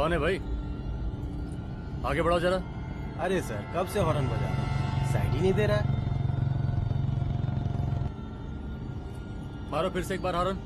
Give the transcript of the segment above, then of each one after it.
कौन है भाई? आगे बढ़ाओ जरा। अरे सर, कब से हॉर्न बजा रहा हूं, साइड ही नहीं दे रहा है। मारो फिर से एक बार हॉर्न।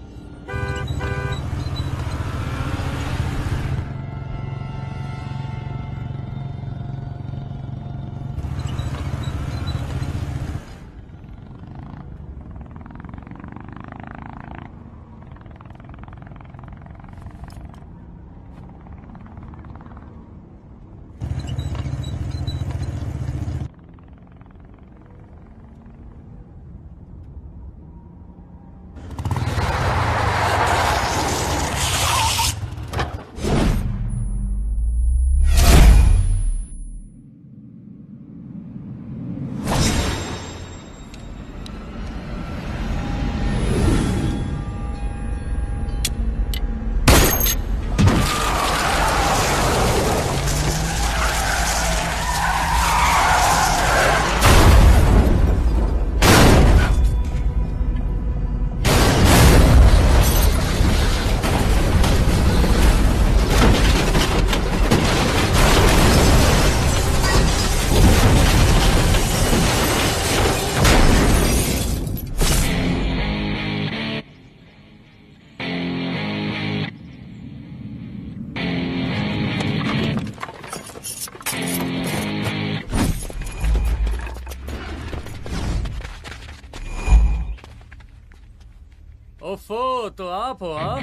ओफो, तो आप हो? हाँ,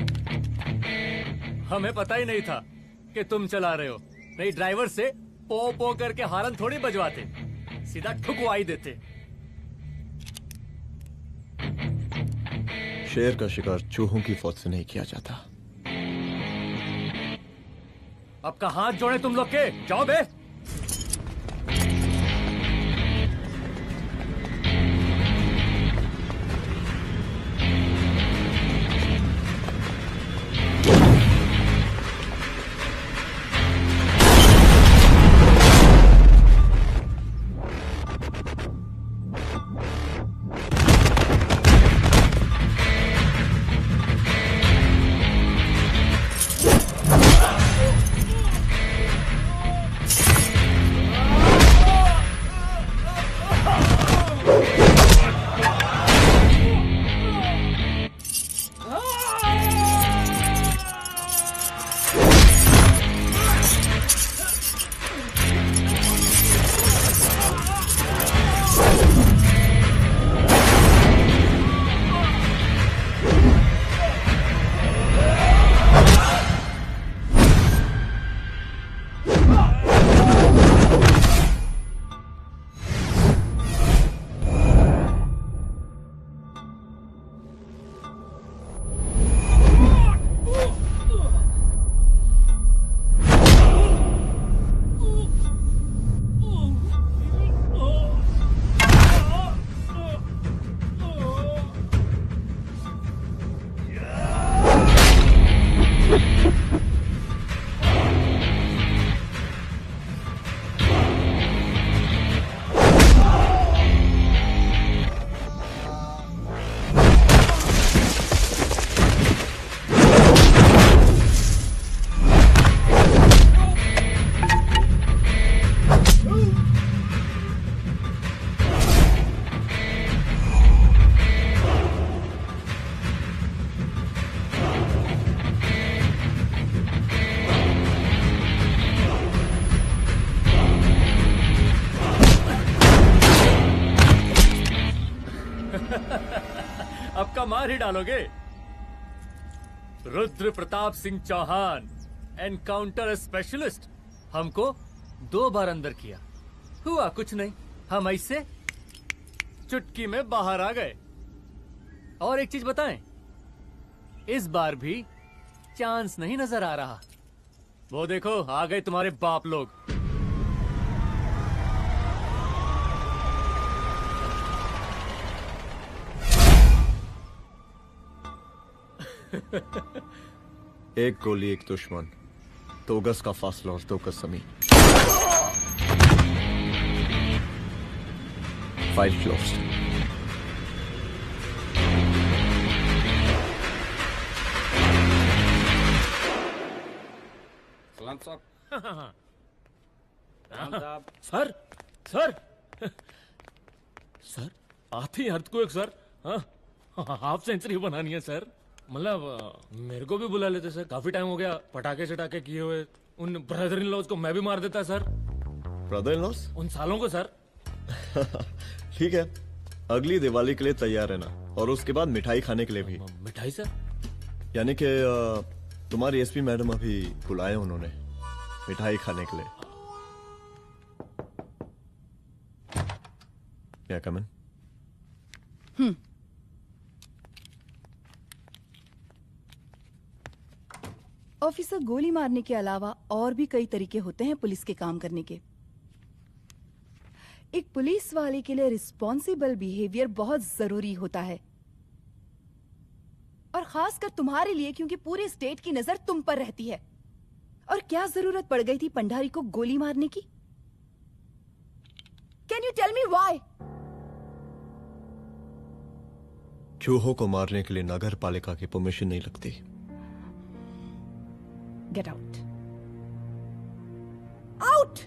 हमें पता ही नहीं था कि तुम चला रहे हो। नहीं, ड्राइवर से पो पो करके हॉर्न थोड़ी बजवाते, सीधा ठुकवा ही देते। शेर का शिकार चूहों की फौज से नहीं किया जाता। अब का हाथ जोड़े तुम लोग के, जाओ बे। अब का मार ही डालोगे? रुद्र प्रताप सिंह चौहान, एनकाउंटर स्पेशलिस्ट, हमको 2 बार अंदर किया, हुआ कुछ नहीं। हम ऐसे चुटकी में बाहर आ गए। और एक चीज बताएं, इस बार भी चांस नहीं नजर आ रहा। वो देखो, आ गए तुम्हारे बाप लोग। एक गोली एक दुश्मन, 2 गज का फासला और 2 गज जमीन। File closed. सलाम साहब। सर सर सर आते ही अर्थक्वेक सर। हाँ, हाफ सेंचुरी बनानी है सर। मतलब मेरे को भी बुला लेते सर, काफी टाइम हो गया पटाखे चटाखे किए हुए। उन ब्रदर इन लॉज को मैं भी मार देता सर। Brother in loss? उन सालों को सर। ठीक है, अगली दिवाली के लिए तैयार रहना, और उसके बाद मिठाई खाने के लिए भी। मिठाई सर? यानी कि तुम्हारी एसपी मैडम अभी बुलाए उन्होंने मिठाई खाने के लिए। क्या कमन? ऑफिसर, गोली मारने के अलावा और भी कई तरीके होते हैं पुलिस के काम करने के। एक पुलिस वाले के लिए रिस्पॉन्सिबल बिहेवियर बहुत जरूरी होता है, और खासकर तुम्हारे लिए, क्योंकि पूरे स्टेट की नजर तुम पर रहती है। और क्या जरूरत पड़ गई थी पंडारी को गोली मारने की? Can you tell me why? चूहों को मारने के लिए नगर पालिका की परमिशन नहीं लगती। Get out, out!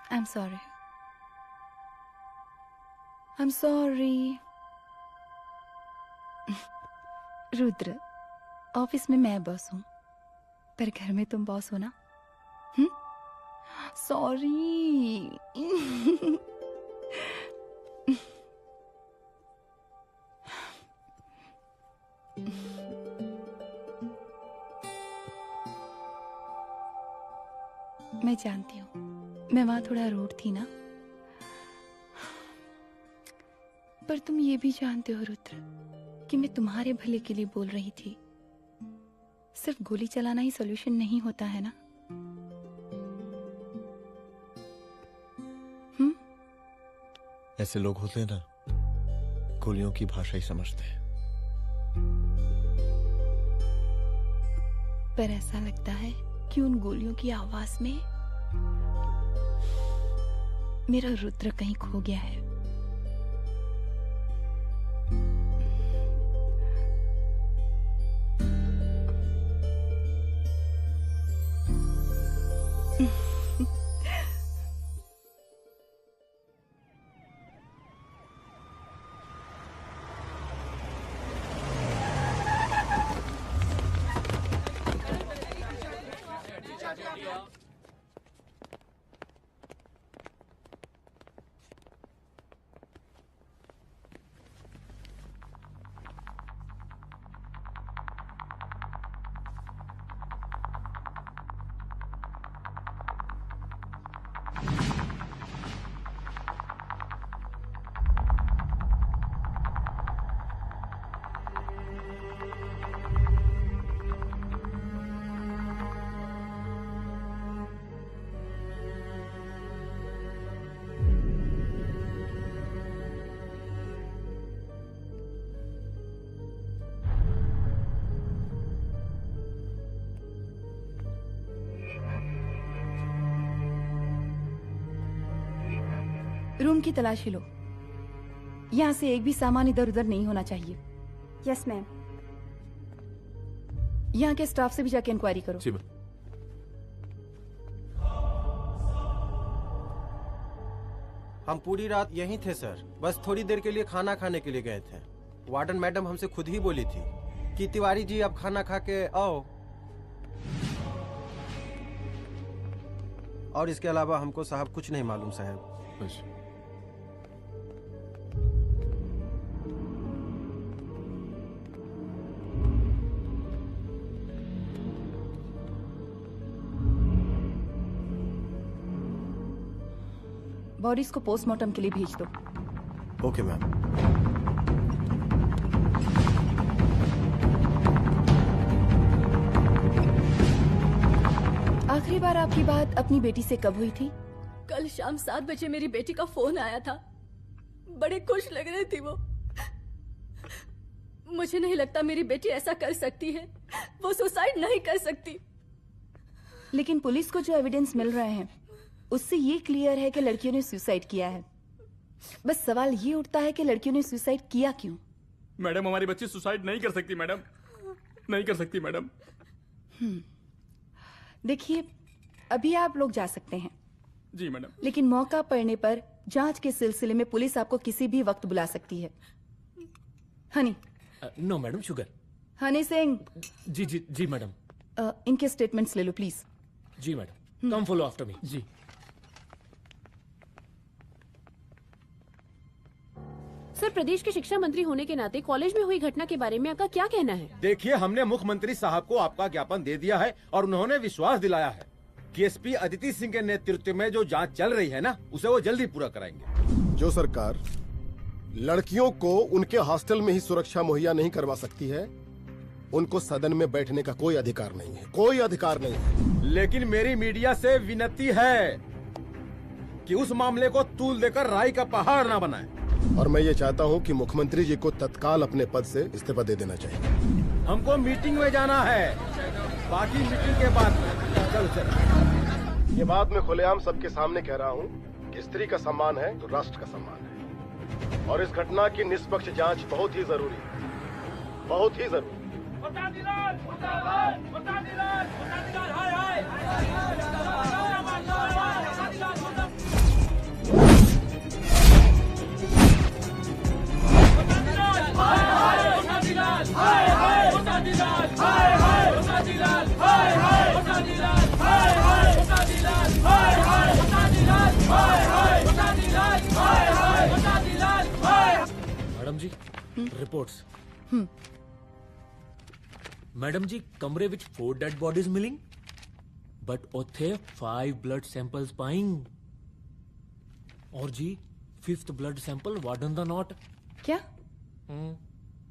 I'm sorry. I'm sorry. Rudra, office में मैं बॉस हूं, पर घर में तुम बॉस हो ना? सॉरी। मैं जानती हूँ, मैं वहां थोड़ा रूड थी ना, पर तुम ये भी जानते हो रुद्र कि मैं तुम्हारे भले के लिए बोल रही थी। सिर्फ गोली चलाना ही सॉल्यूशन नहीं होता है ना। ऐसे लोग होते हैं ना, गोलियों की भाषा ही समझते हैं। पर ऐसा लगता है कि उन गोलियों की आवाज में मेरा रुद्र कहीं खो गया है। रूम की तलाशी लो। यहाँ से एक भी सामान इधर उधर नहीं होना चाहिए। Yes ma'am. यहाँ के स्टाफ से भी जाके इंक्वायरी करो। जी मैम। हम पूरी रात यहीं थे सर, बस थोड़ी देर के लिए खाना खाने के लिए गए थे। वार्डन मैडम हमसे खुद ही बोली थी कि तिवारी जी आप खाना खा के आओ, और इसके अलावा हमको साहब कुछ नहीं मालूम साहब। अच्छा। बॉडीज को पोस्टमार्टम के लिए भेज दो। Okay ma'am. आखिरी बार आपकी बात अपनी बेटी से कब हुई थी? कल शाम 7 बजे मेरी बेटी का फोन आया था। बड़े खुश लग रही थी वो। मुझे नहीं लगता मेरी बेटी ऐसा कर सकती है। वो सुसाइड नहीं कर सकती। लेकिन पुलिस को जो एविडेंस मिल रहे हैं उससे ये क्लियर है कि लड़कियों ने सुसाइड किया है। बस सवाल ये उठता है कि लड़कियों ने सुसाइड किया क्यों? मैडम हमारी बच्ची सुसाइड नहीं कर सकती मैडम, नहीं कर सकती मैडम। देखिए, अभी आप लोग जा सकते हैं। जी मैडम। लेकिन मौका पड़ने पर जांच के सिलसिले में पुलिस आपको किसी भी वक्त बुला सकती है। Honey. No madam, sugar. Honey Singh. जी जी जी मैडम। इनके स्टेटमेंट्स ले लो प्लीज। जी madam, come follow after me. जी। सर, प्रदेश के शिक्षा मंत्री होने के नाते कॉलेज में हुई घटना के बारे में आपका क्या कहना है? देखिए, हमने मुख्यमंत्री साहब को आपका ज्ञापन दे दिया है और उन्होंने विश्वास दिलाया है कि एसपी अदिति सिंह के नेतृत्व में जो जांच चल रही है ना, उसे वो जल्दी पूरा कराएंगे। जो सरकार लड़कियों को उनके हॉस्टल में ही सुरक्षा मुहैया नहीं करवा सकती है, उनको सदन में बैठने का कोई अधिकार नहीं है, कोई अधिकार नहीं है। लेकिन मेरी मीडिया से विनती है कि उस मामले को तूल देकर राई का पहाड़ ना बनाए। और मैं ये चाहता हूँ कि मुख्यमंत्री जी को तत्काल अपने पद से इस्तीफा दे देना चाहिए। हमको मीटिंग में जाना है, बाकी मीटिंग के बाद चल चल। ये बात मैं खुलेआम सबके सामने कह रहा हूँ कि स्त्री का सम्मान है तो राष्ट्र का सम्मान है, और इस घटना की निष्पक्ष जांच बहुत ही जरूरी है, बहुत ही जरूरी। मैडम जी, रिपोर्ट्स। मैडम जी, कमरे विच 4 डेड बॉडीज मिलिंग, बट उथे 5 ब्लड सैंपल्स पाइंग। और जी 5th ब्लड सैंपल वार्डन दा नॉट। क्या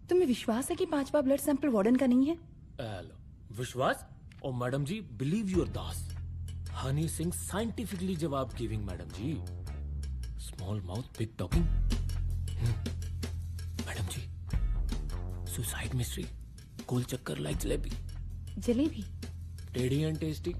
तुम्हें विश्वास है कि 5वां ब्लड सैंपल वार्डन का नहीं है? विश्वास? और मैडम जी, बिलीव योर दास। हनी सिंह साइंटिफिकली जवाब giving madam ji. Small mouth big talking. Madam ji, suicide mystery, गोल चक्कर लाइक जलेबी। जलेबी टेढ़ी एंड टेस्टी।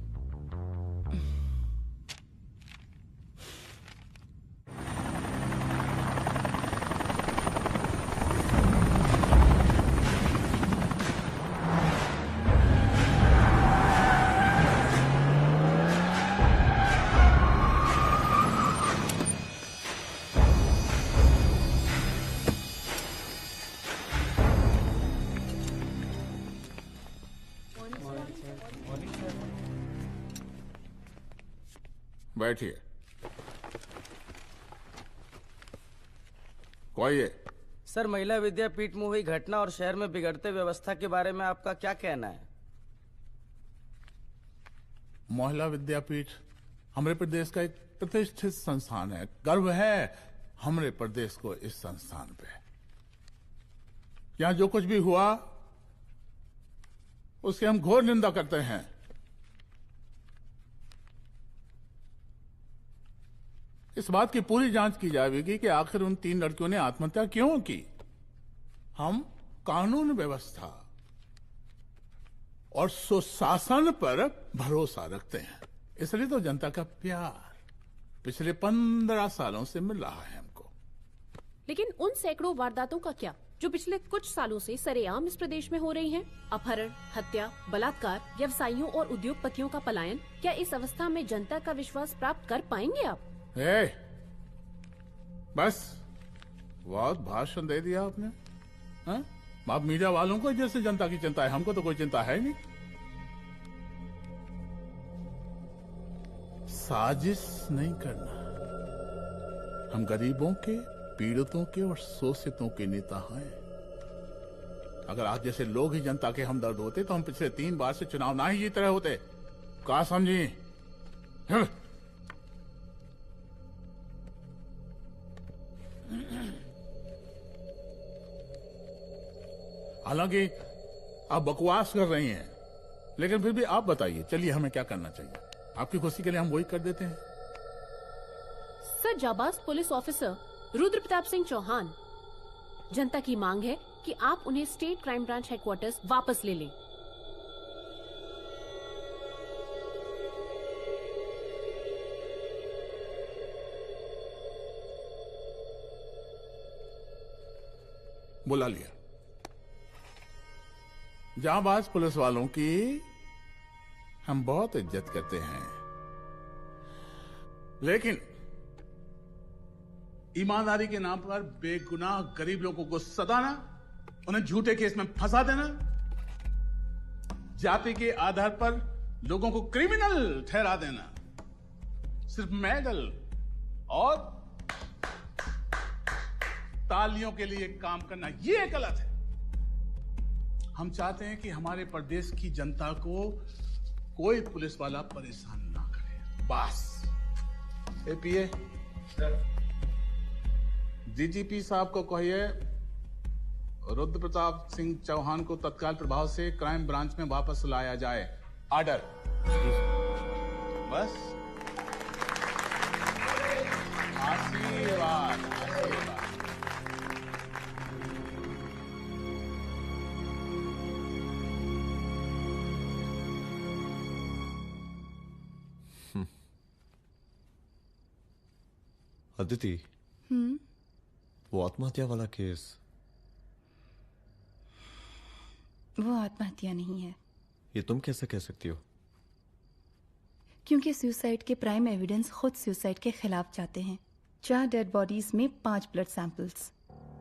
बैठिए। कोई है? सर, महिला विद्यापीठ में हुई घटना और शहर में बिगड़ते व्यवस्था के बारे में आपका क्या कहना है? महिला विद्यापीठ हमारे प्रदेश का एक प्रतिष्ठित संस्थान है। गर्व है हमारे प्रदेश को इस संस्थान पे। यहाँ जो कुछ भी हुआ उसकी हम घोर निंदा करते हैं। इस बात की पूरी जांच की जाएगी कि आखिर उन 3 लड़कियों ने आत्महत्या क्यों की। हम कानून व्यवस्था और सुशासन पर भरोसा रखते हैं, इसलिए तो जनता का प्यार पिछले 15 सालों से मिल रहा है हमको। लेकिन उन सैकड़ों वारदातों का क्या जो पिछले कुछ सालों से सरेआम इस प्रदेश में हो रही हैं? अपहरण, हत्या, बलात्कार, व्यवसायियों और उद्योगपतियों का पलायन। क्या इस अवस्था में जनता का विश्वास प्राप्त कर पाएंगे आप? बस बहुत भाषण दे दिया आपने। हाँ? आप मीडिया वालों को जैसे जनता की चिंता है, हमको तो कोई चिंता है नहीं। साजिश नहीं करना। हम गरीबों के, पीड़ितों के और शोषितों के नेता हैं। अगर आप जैसे लोग ही जनता के हमदर्द होते तो हम पिछले 3 बार से चुनाव ना ही जीत रहे होते। कहा समझी? हालांकि आप बकवास कर रही हैं, लेकिन फिर भी आप बताइए, चलिए हमें क्या करना चाहिए? आपकी खुशी के लिए हम वही कर देते हैं। सर, जाबाज पुलिस ऑफिसर रुद्र प्रताप सिंह चौहान, जनता की मांग है कि आप उन्हें स्टेट क्राइम ब्रांच हेडक्वार्टर्स वापस ले लें। बुला लिया। जाबाज पुलिस वालों की हम बहुत इज्जत करते हैं, लेकिन ईमानदारी के नाम पर बेगुनाह गरीब लोगों को सताना, उन्हें झूठे केस में फंसा देना, जाति के आधार पर लोगों को क्रिमिनल ठहरा देना, सिर्फ मेडल और तालियों के लिए काम करना, ये गलत है। हम चाहते हैं कि हमारे प्रदेश की जनता को कोई पुलिस वाला परेशान ना करे, बस। एपीए सर, डीजीपी साहब को कहिए रुद्र प्रताप सिंह चौहान को तत्काल प्रभाव से क्राइम ब्रांच में वापस लाया जाए। ऑर्डर। बस। आशीर्वाद, आशीर्वाद। अदिति, वो आत्महत्या वाला केस, वो आत्महत्या नहीं है। ये तुम कैसे कह सकती हो? क्योंकि सुसाइड के प्राइम एविडेंस खुद सुसाइड के खिलाफ जाते हैं। 4 डेड बॉडीज में 5 blood samples.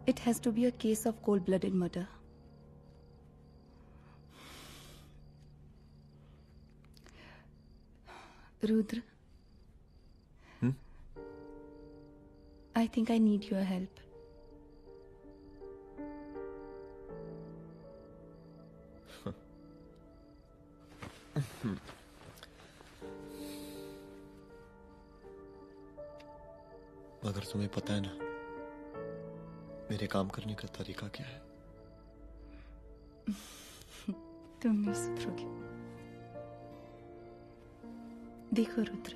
It has to be a case of cold blooded murder. Rudra, I think I need your help. मगर तुम्हें पता है ना मेरे काम करने का तरीका क्या है? तुम नहीं सुधरोगे। देखो रुद्र,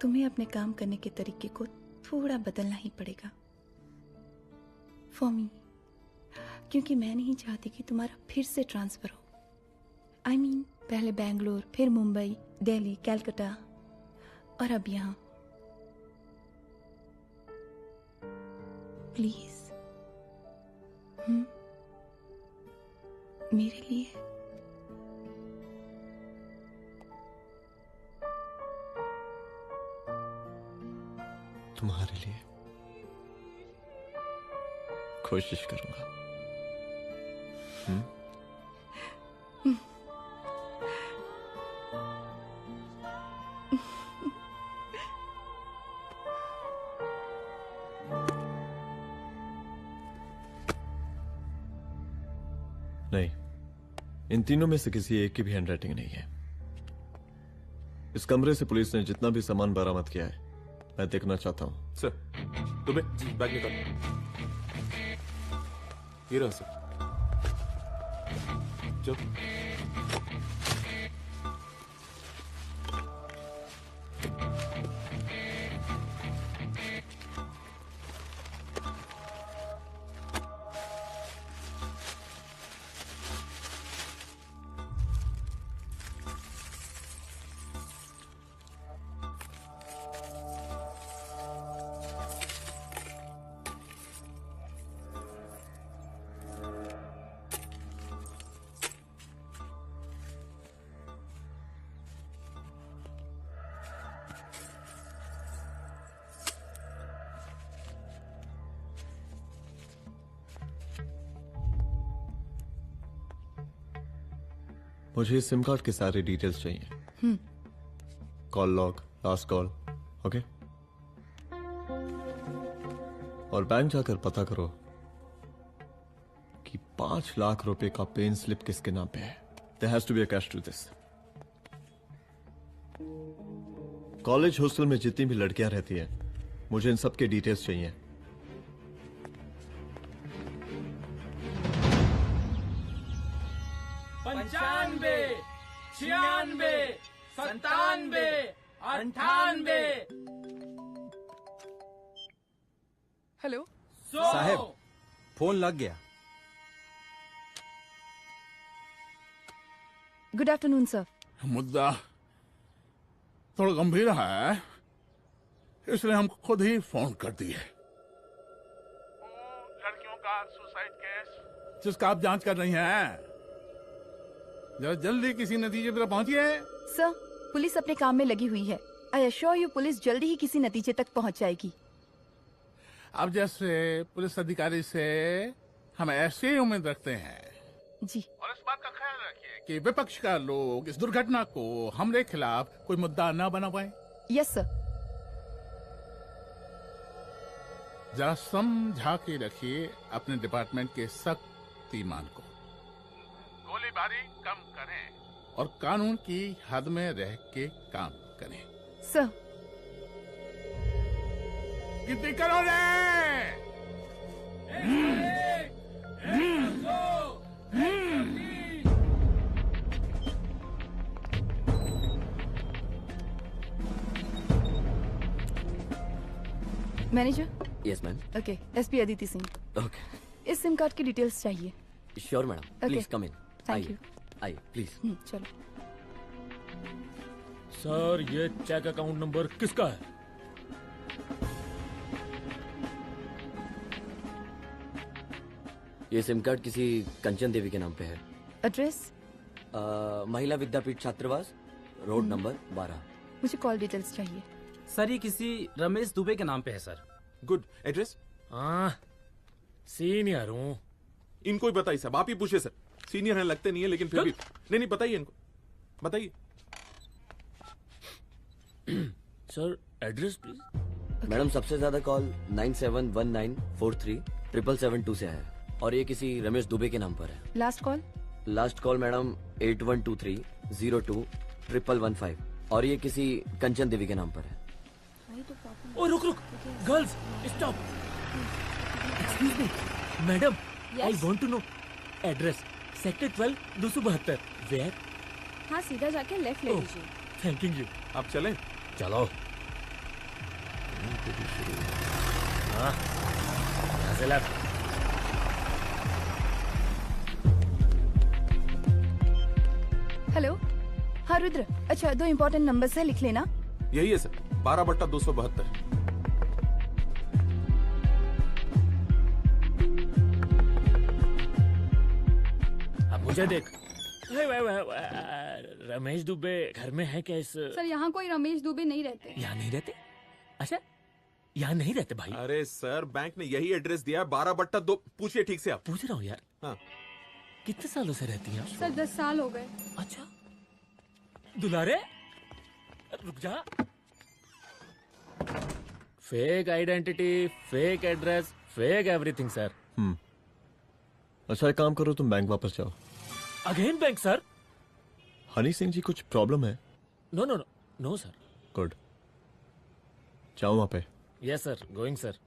तुम्हें अपने काम करने के तरीके को थोड़ा बदलना ही पड़ेगा फॉर मी, क्योंकि मैं नहीं चाहती कि तुम्हारा फिर से ट्रांसफर हो। I mean, पहले बेंगलोर, फिर मुंबई, दिल्ली, कलकत्ता और अब यहां। प्लीज मेरे लिए। तुम्हारे लिए कोशिश करूंगा। नहीं, इन तीनों में से किसी एक की भी हैंडराइटिंग नहीं है। इस कमरे से पुलिस ने जितना भी सामान बरामद किया है मैं देखना चाहता हूं। सर, तुम्हें बैग निकाल। ये रहा सर। चल। मुझे इस सिम कार्ड के सारे डिटेल्स चाहिए। Call log, last call, okay. और बैंक जाकर पता करो कि 5 लाख रुपए का पेन स्लिप किसके नाम पे है। There has to be a cash to this. College hostel में जितनी भी लड़कियां रहती हैं, मुझे इन सब के डिटेल्स चाहिए। पंचानवे, 96, 97, 98। हेलो साहब, फोन लग गया। Good afternoon sir. मुद्दा थोड़ा गंभीर है, इसलिए हम खुद ही फोन कर दिए। लड़कियों का सुसाइड केस जिसका आप जांच कर रही हैं, जरा जल्दी किसी नतीजे पर पहुंचिए। सर, पुलिस अपने काम में लगी हुई है। आई एश्योर यू पुलिस जल्दी ही किसी नतीजे तक पहुंच जाएगी। अब जैसे पुलिस अधिकारी से हम ऐसे ही उम्मीद रखते हैं जी। और इस बात का ख्याल रखिए कि विपक्ष का लोग इस दुर्घटना को हमरे खिलाफ कोई मुद्दा न बना पाए। Yes sir. जरा समझा के रखिए अपने डिपार्टमेंट के शक्तिमान को। गोलीबारी कम करें और कानून की हद में रह के काम करें। सर। कितनी करो रे? Manager. Yes ma'am. Okay, SP Aditi Singh. Okay, इस सिम कार्ड की डिटेल्स चाहिए। Sure madam, please come in. Thank you. आइए प्लीज। चलो। सर, ये चेक अकाउंट नंबर किसका है? ये सिम कार्ड किसी कंचन देवी के नाम पे है। एड्रेस? महिला विद्यापीठ छात्रावास, रोड नंबर 12। मुझे कॉल डिटेल्स चाहिए। सर, ये किसी रमेश दुबे के नाम पे है सर। गुड। एड्रेस? हाँ, सीनियर हूँ। इनको ही बताइए साहब, आप ही पूछिए सर। सीनियर है लगते नहीं है, लेकिन फिर भी नहीं बताइए इनको, बताइए। Sir, address please. मैडम, सबसे ज्यादा कॉल 9719437772 से है और ये किसी रमेश दुबे के नाम पर है। Last call? Last call madam 8123021115 और ये किसी कंचन देवी के नाम पर है। ओ रुक, girls stop. Excuse me madam, I want to know address. Sector 12 272 where? हाँ, सीधा जाके लेफ्ट ले लीजिए। Thank you. आप चलें? चलो। हाँ, यहाँ से लेफ्ट। हेलो। हाँ रुद्र, अच्छा 2 इम्पोर्टेंट नंबर्स है, लिख लेना। यही है सर, 12/272। अब मुझे देख। रमेश दुबे घर में है क्या? इस सर, यहाँ कोई रमेश दुबे नहीं रहते। यहाँ नहीं रहते? अच्छा, यहाँ नहीं रहते भाई। अरे सर, बैंक ने यही एड्रेस दिया है, 12/2। पूछिए ठीक से आप। पूछ रहा हूँ यार। हाँ। कितने सालों से रहती हैं? सर 10 साल हो गए। अच्छा दुलारे रुक जा। Fake identity, fake address, fake everything sir. अच्छा एक काम करो, तुम बैंक वापस जाओ। Again bank sir? Honey Singh ji कुछ प्रॉब्लम है? No no no no sir. Good, जाओ वहां पे। Yes sir, going sir.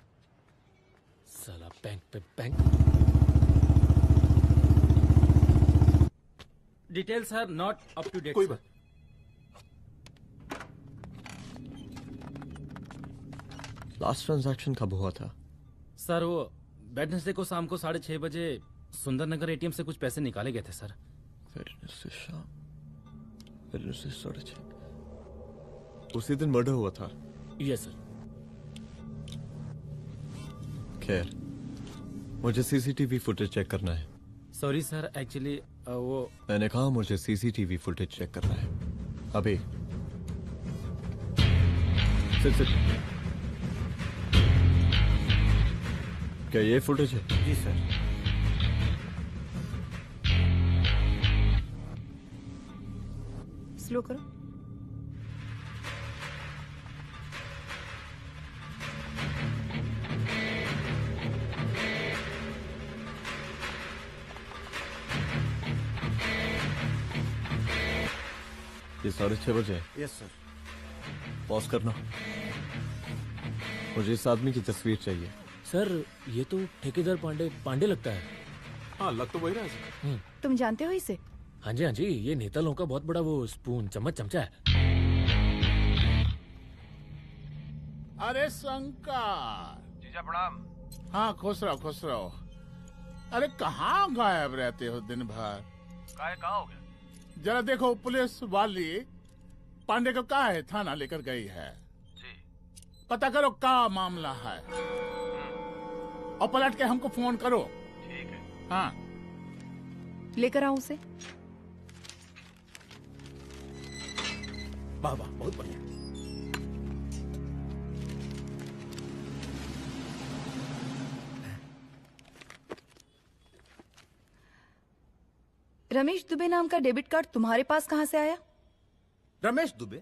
साला बैंक पे bank. Details are not up to date. कोई बात। लास्ट ट्रांजैक्शन कब हुआ था? सर वो वेडनेसडे को शाम को 6:30 बजे सुंदरनगर एटीएम से कुछ पैसे निकाले गए थे सर। वेडनेसडे शाम, वेडनेसडे 6:30। उसी दिन मर्डर हुआ था? Yes sir. खैर, मुझे सीसीटीवी फुटेज चेक करना है। सॉरी सर, एक्चुअली वो मैंने कहा मुझे सीसीटीवी फुटेज चेक करना है अभी। सिट। क्या ये फुटेज है? जी सर। स्लो करो। ये 6:30 बजे है। Yes sir. पॉज करना। मुझे इस आदमी की तस्वीर चाहिए। सर ये तो ठेकेदार पांडे लगता है। हाँ लग तो वही रहा है। तुम जानते हो इसे? हाँ जी, ये नेता लोगों का बहुत बड़ा वो स्पून चमचा है। अरे शंकर। जीजा प्रणाम। हाँ खुश रहो। अरे कहाँ गायब रहते हो दिन भर? कहाँ हो गया? जरा देखो, पुलिस वाली पांडे को कहा है थाना लेकर गई है। जी। पता करो क्या मामला है और पलट के हमको फोन करो। ठीक है। हाँ लेकर आओ उसे। वाह बहुत बढ़िया। रमेश दुबे नाम का डेबिट कार्ड तुम्हारे पास कहां से आया? रमेश दुबे?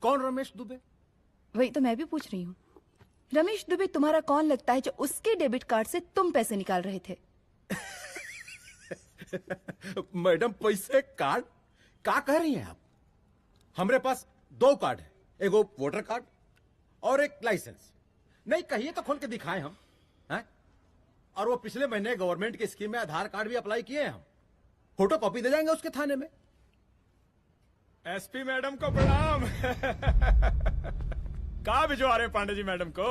कौन रमेश दुबे? वही तो मैं भी पूछ रही हूँ। रमेश दुबे तुम्हारा कौन लगता है जो उसके डेबिट कार्ड से तुम पैसे निकाल रहे थे? मैडम पैसे कार्ड क्या कह रही हैं आप? हमारे पास 2 कार्ड है, एक वोटर कार्ड और एक लाइसेंस। नहीं कहिए तो खोल के दिखाएं हम हैं? और वो पिछले महीने गवर्नमेंट की स्कीम में आधार कार्ड भी अप्लाई किए हैं हम। फोटो कॉपी दे जाएंगे उसके थाने में। एसपी मैडम को प्रणाम। कहाँ भिजवा रहे पांडे जी मैडम को?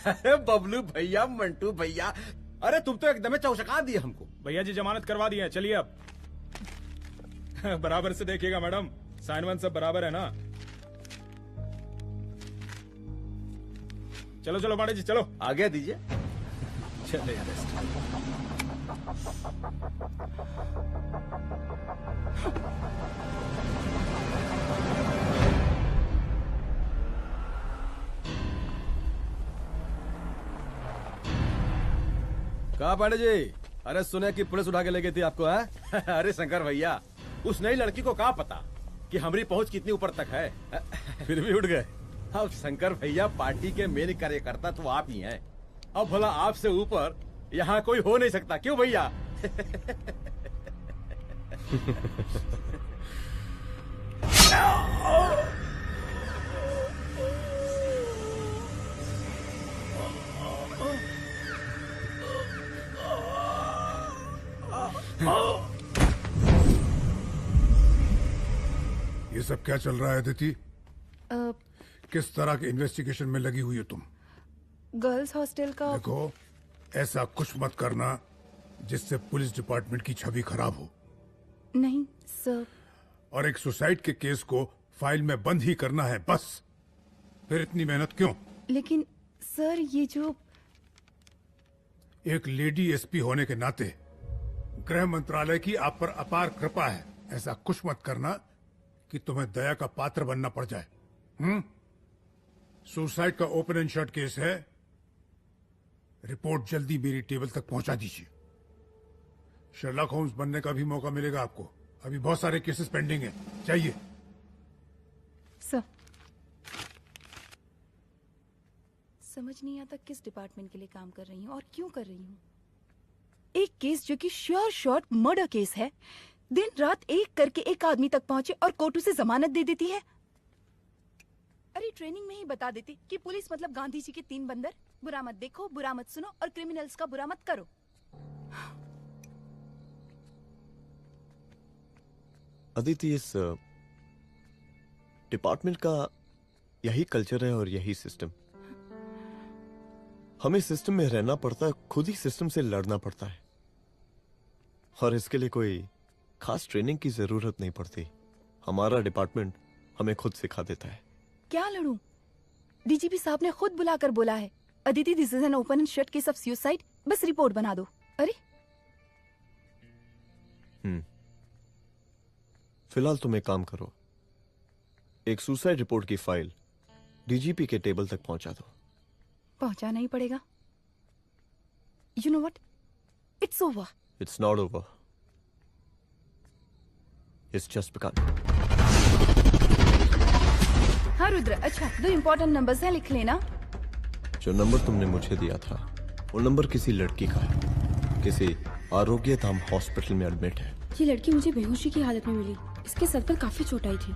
अरे बबलू भैया, मंटू भैया, अरे तुम तो एकदम चौचका दिए हमको। भैया जी जमानत करवा दिए हैं, चलिए अब। बराबर से देखिएगा मैडम, साइन वाइन सब बराबर है ना? चलो पांडे जी चलो। आगे दीजिए। चले यार। कहा पांडे जी? अरे सुने कि पुलिस उठा के ले गई थी आपको है? अरे शंकर भैया, उस नई लड़की को क्या पता कि हमारी पहुंच कितनी ऊपर तक है। फिर भी उठ गए। अब शंकर भैया, पार्टी के मेन कार्यकर्ता तो आप ही हैं। अब भला आपसे ऊपर यहाँ कोई हो नहीं सकता, क्यों भैया? ये सब क्या चल रहा है अदिति? किस तरह के इन्वेस्टिगेशन में लगी हुई हो तुम? गर्ल्स हॉस्टल का। देखो, ऐसा कुछ मत करना जिससे पुलिस डिपार्टमेंट की छवि खराब हो। नहीं सर। और एक सुसाइड के केस को फाइल में बंद ही करना है बस। फिर इतनी मेहनत क्यों? लेकिन सर ये जो एक लेडी एसपी होने के नाते गृह मंत्रालय की आप पर अपार कृपा है। ऐसा कुछ मत करना कि तुम्हें दया का पात्र बनना पड़ जाए। सुसाइड का ओपन एंड शट केस है। रिपोर्ट जल्दी मेरी टेबल तक पहुंचा दीजिए। शर्लॉक होम्स बनने का भी मौका मिलेगा आपको। अभी बहुत सारे केसेस पेंडिंग हैं। चाहिए सर। समझ नहीं आता किस डिपार्टमेंट के लिए काम कर रही हूँ और क्यों कर रही हूँ। एक केस जो कि श्योर शॉट मर्डर केस है, दिन रात एक करके एक आदमी तक पहुंचे और कोर्ट उसे जमानत दे देती है। अरे ट्रेनिंग में ही बता देती कि पुलिस मतलब गांधी जी के 3 बंदर। बुरा मत देखो, बुरा मत सुनो और क्रिमिनल्स का बुरा मत करो। अदिति, इस डिपार्टमेंट का यही कल्चर है और यही सिस्टम। हमें सिस्टम में रहना पड़ता है, खुद ही सिस्टम से लड़ना पड़ता है। और इसके लिए कोई खास ट्रेनिंग की जरूरत नहीं पड़ती। हमारा डिपार्टमेंट हमें खुद सिखा देता है। क्या लड़ूं? डीजीपी साहब ने खुद बुलाकर बोला है, Aditi this is an open and shut case of suicide, बस रिपोर्ट बना दो। अरे फिलहाल तुम एक काम करो, एक सुसाइड रिपोर्ट की फाइल डीजीपी के टेबल तक पहुंचा दो। पहुंचाना ही पड़ेगा। You know what, it's over. It's not over. It's just begun. हाँ रुद्र, अच्छा 2 इम्पोर्टेंट नंबर्स हैं, लिख लेना। जो नंबर तुमने मुझे दिया था वो नंबर किसी लड़की का है, किसी आरोग्य धाम हॉस्पिटल में एडमिट है। ये लड़की मुझे बेहोशी की हालत में मिली। इसके सर पर काफी चोट आई थी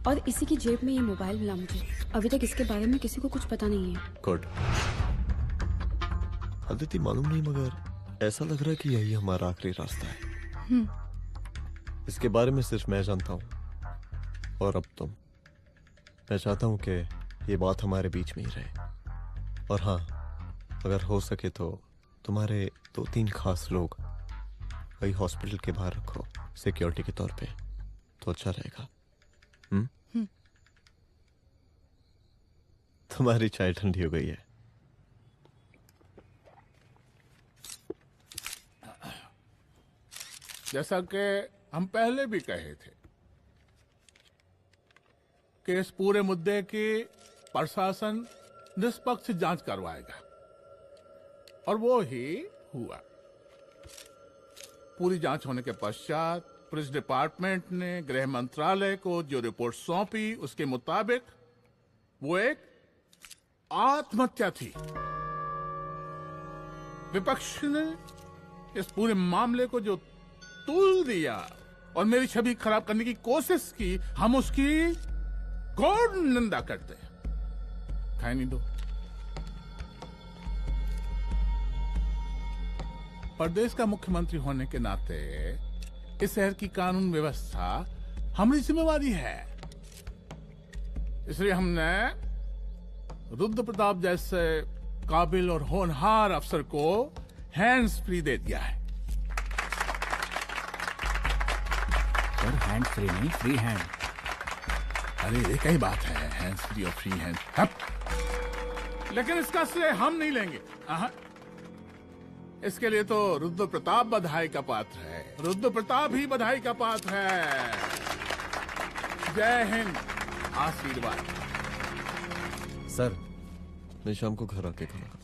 और इसी की जेब में ये मोबाइल मिला मुझे। अभी तक इसके बारे में किसी को कुछ पता नहीं है। गुड। अदिति मालूम नहीं, मगर ऐसा लग रहा है कि यही हमारा आखिरी रास्ता है। इसके बारे में सिर्फ मैं जानता हूँ और अब तुम। मैं चाहता हूँ कि ये बात हमारे बीच में ही रहे। और हाँ, अगर हो सके तो तुम्हारे 2-3 खास लोग वही हॉस्पिटल के बाहर रखो सिक्योरिटी के तौर पे, तो अच्छा रहेगा। तुम्हारी चाय ठंडी हो गई है। जैसा कि हम पहले भी कहे थे कि इस पूरे मुद्दे की प्रशासन निष्पक्ष जांच करवाएगा, और वो ही हुआ। पूरी जांच होने के पश्चात पुलिस डिपार्टमेंट ने गृह मंत्रालय को जो रिपोर्ट सौंपी उसके मुताबिक वो एक आत्महत्या थी। विपक्ष ने इस पूरे मामले को जो तूल दिया और मेरी छवि खराब करने की कोशिश की, हम उसकी घोर निंदा करते हैं। खाए नहीं दो। प्रदेश का मुख्यमंत्री होने के नाते इस शहर की कानून व्यवस्था हमारी जिम्मेवारी है। इसलिए हमने रुद्र प्रताप जैसे काबिल और होनहार अफसर को हैंड्स फ्री दे दिया है। सर हैंड फ्री नहीं, फ्री हैंड। अरे एक ही बात है, हैंड्स फ्री और फ्री हैंड। लेकिन इसका श्रेय हम नहीं लेंगे। इसके लिए तो रुद्र प्रताप बधाई का पात्र है। रुद्र प्रताप ही बधाई का पात्र है। जय हिंद। आशीर्वाद। सर, मैं शाम को घर आके खाना खाऊंगा।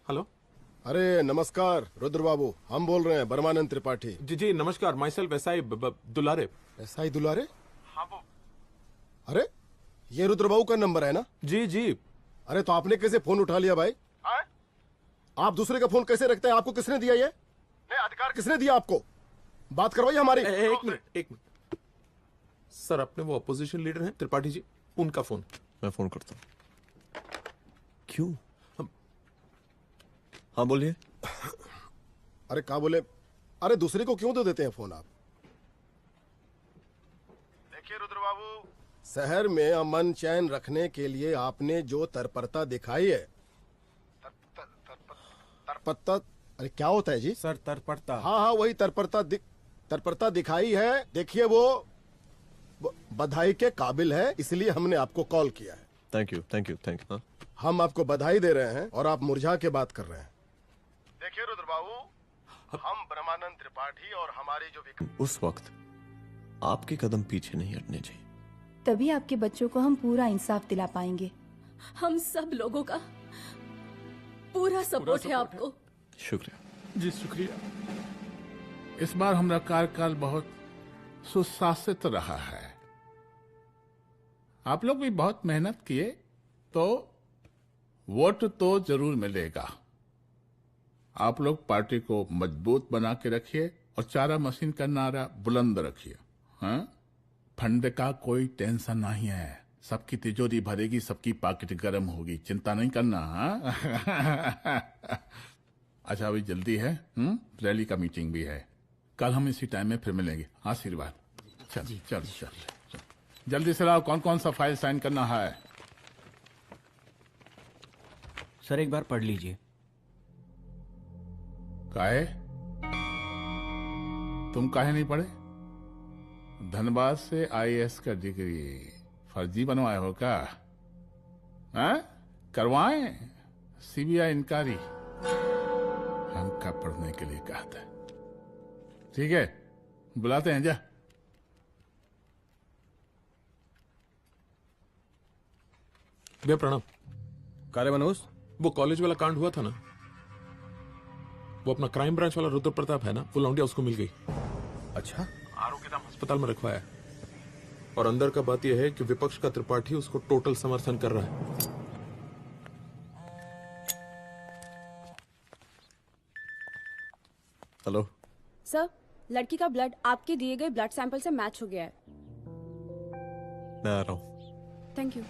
हेलो। अरे नमस्कार रुद्र बाबू, हम बोल रहे हैं परमानंद त्रिपाठी। जी जी नमस्कार, my self SI Dulare. SI दुलारे? हाँ वो। अरे ये रुद्र बाबू का नंबर है ना? जी जी। अरे तो आपने कैसे फोन उठा लिया भाई? आप दूसरे का फोन कैसे रखते हैं? आपको किसने दिया ये? नहीं, अधिकार किसने दिया आपको? बात करवाइए हमारी। एक मिनट। सर अपने वो अपोजिशन लीडर हैं त्रिपाठी जी, उनका फोन। मैं फोन करता हूँ। क्यों? हाँ बोलिए। अरे क्या बोले? अरे दूसरे को क्यों दे देते हैं फोन आप? देखिए रुद्र बाबू, शहर में अमन चैन रखने के लिए आपने जो तत्परता दिखाई है। तत्परता? अरे क्या होता है जी? सर तत्परता। हाँ वही तत्परता दिखाई है। देखिए वो बधाई के काबिल है, इसलिए हमने आपको कॉल किया है। Thank you. हम आपको बधाई दे रहे हैं और आप मुरझा के बात कर रहे हैं। देखिए रुद्र बाबू, हम ब्रह्मानंद त्रिपाठी और हमारी जो उस वक्त आपके कदम पीछे नहीं हटने चाहिए। तभी आपके बच्चों को हम पूरा इंसाफ दिला पाएंगे। हम सब लोगों का पूरा सपोर्ट है आपको। शुक्रिया जी, शुक्रिया। इस बार हमारा कार्यकाल बहुत सुशासित रहा है। आप लोग भी बहुत मेहनत किए, तो वोट तो जरूर मिलेगा। आप लोग पार्टी को मजबूत बना के रखिए और चारा मशीन का नारा बुलंद रखिए। हाँ, फंड का कोई टेंशन नहीं है। सबकी तिजोरी भरेगी, सबकी पॉकेट गर्म होगी, चिंता नहीं करना। हाँ? अच्छा अभी जल्दी है, रैली का मीटिंग भी है। कल हम इसी टाइम में फिर मिलेंगे। आशीर्वाद। चल जल्दी से लाओ, कौन कौन सा फाइल साइन करना है? सर एक बार पढ़ लीजिए। काहे? तुम काहे नहीं पढ़े? धनबाद से आईएएस का डिग्री फर्जी बनवाए हो क्या? करवाएं सीबीआई इंक्वायरी। हमका पढ़ने के लिए कहा था। ठीक है, बुलाते हैं। जा भैया प्रणाम। कारे मनोज, वो कॉलेज वाला कांड हुआ था ना, वो अपना क्राइम ब्रांच वाला रुद्र प्रताप है ना, वो लौंडिया उसको मिल गई। अच्छा, आरोग्यधाम अस्पताल में रखवाया है। और अंदर का बात यह है कि विपक्ष का त्रिपाठी उसको टोटल समर्थन कर रहा है। हेलो सर, लड़की का ब्लड आपके दिए गए ब्लड सैंपल से मैच हो गया है। मैं आ रहा हूँ। Thank you.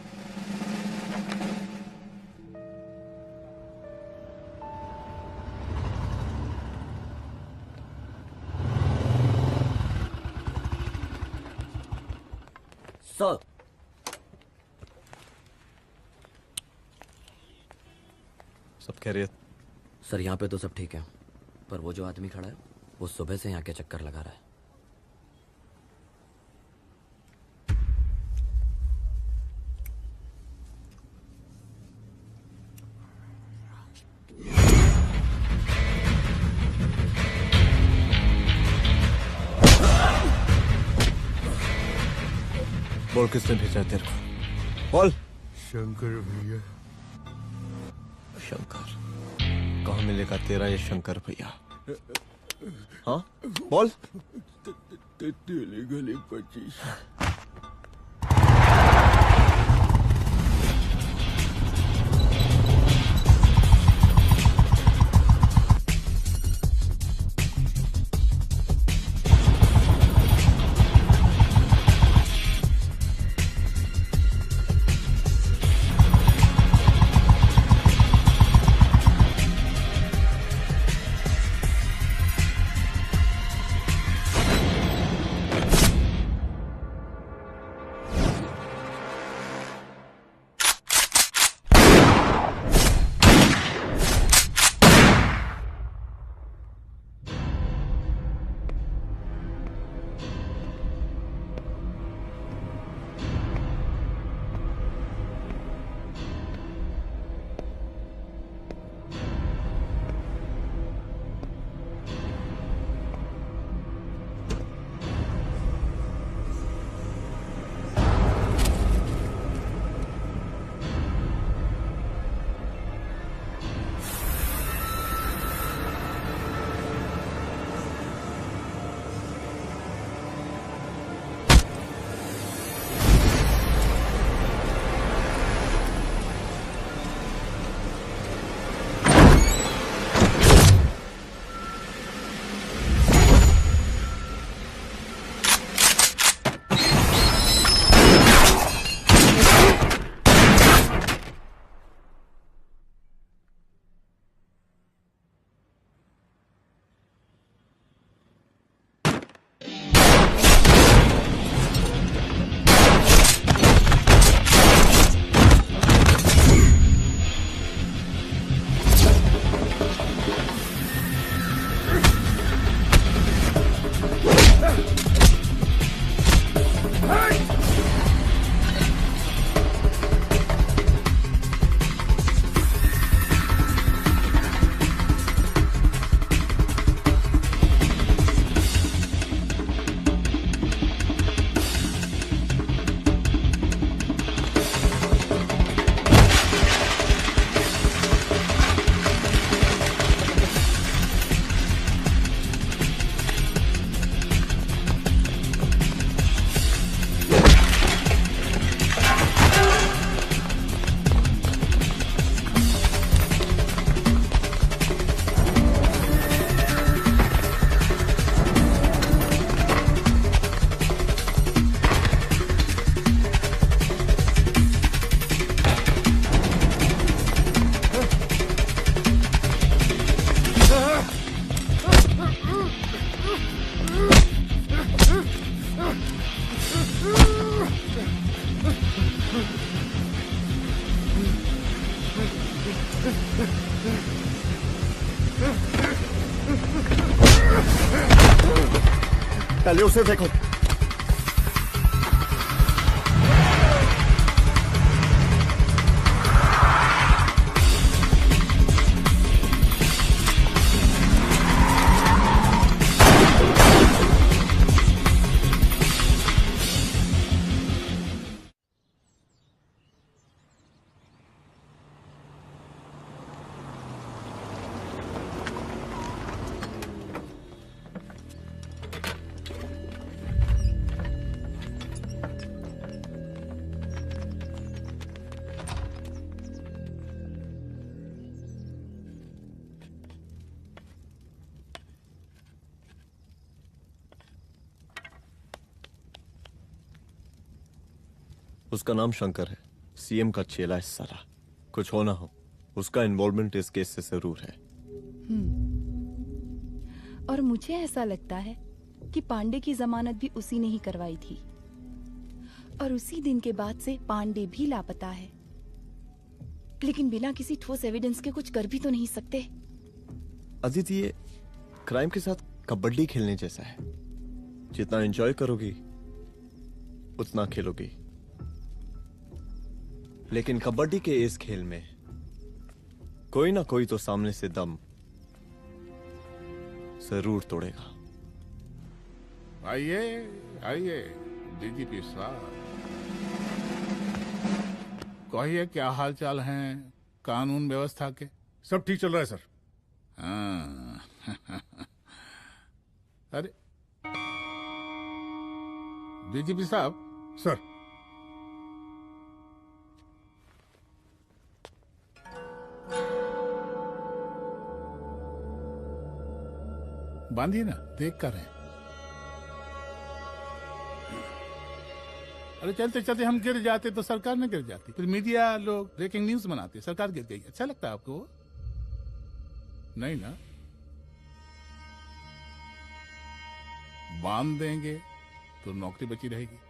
सर, सब खैरियत? सर यहाँ पे तो सब ठीक है, पर वो जो आदमी खड़ा है वो सुबह से यहाँ के चक्कर लगा रहा है। बोल किसने भेजा है तेरे को? बोल। शंकर भैया। शंकर? कहाँ मिलेगा तेरा ये शंकर भैया? हाँ बोल। गली 25। पहले उसे देखो। उसका नाम शंकर है, सीएम का चेला है साला। कुछ हो ना हो, उसका इन्वॉल्वमेंट इस केस से जरूर है। और मुझे ऐसा लगता है कि पांडे की जमानत भी उसी ने ही करवाई थी, और उसी दिन के बाद से पांडे भी लापता है। लेकिन बिना किसी ठोस एविडेंस के कुछ कर भी तो नहीं सकते। अदिति, ये क्राइम के साथ कबड्डी खेलने जैसा है। जितना एंजॉय करोगी उतना खेलोगी, लेकिन कबड्डी के इस खेल में कोई ना कोई तो सामने से दम जरूर तोड़ेगा। आइए आइए डीजीपी साहब, कहिए क्या हाल चाल हैं कानून व्यवस्था के? सब ठीक चल रहा है सर। हाँ। अरे डीजीपी साहब। सर। बांधिए ना, देख कर हैं। अरे चलते चलते हम गिर जाते तो सरकार न गिर जाती, फिर मीडिया लोग ब्रेकिंग न्यूज बनाते, सरकार गिर गई। अच्छा लगता है आपको? नहीं ना? बांध देंगे तो नौकरी बची रहेगी।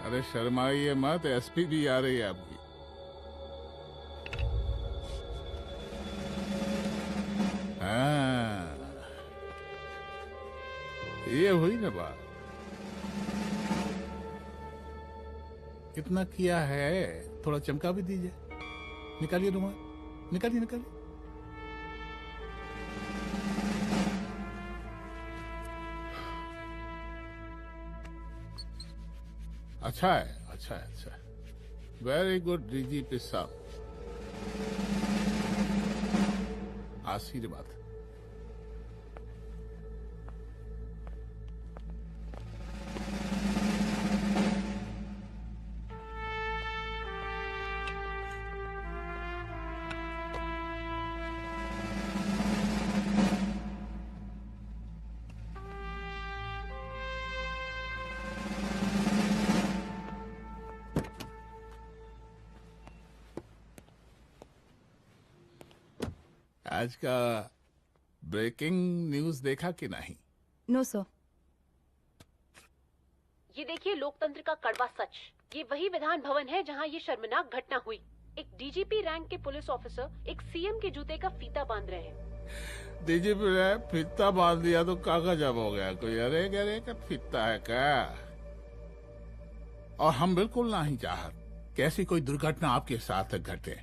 अरे शर्माइए मत, एसपी भी आ रही है आपकी। हाँ, ये हुई ना बात। कितना किया है, थोड़ा चमका भी दीजिए। निकालिए रुमाल, निकालिए निकालिए। अच्छा है, अच्छा है, अच्छा है। वेरी गुड डीजीपी साहब, आशीर्वाद। आज का ब्रेकिंग न्यूज देखा कि नहीं? No sir. ये देखिए लोकतंत्र का कड़वा सच। ये वही विधान भवन है जहां ये शर्मनाक घटना हुई। एक डीजीपी रैंक के पुलिस ऑफिसर एक सीएम के जूते का फीता बांध रहे हैं। डीजीपी ने फीता बांध दिया तो काका जब हो गया कोई। अरे गरे का फीता है क्या? और हम बिल्कुल नहीं चाहते कैसी कोई दुर्घटना आपके साथ घटे।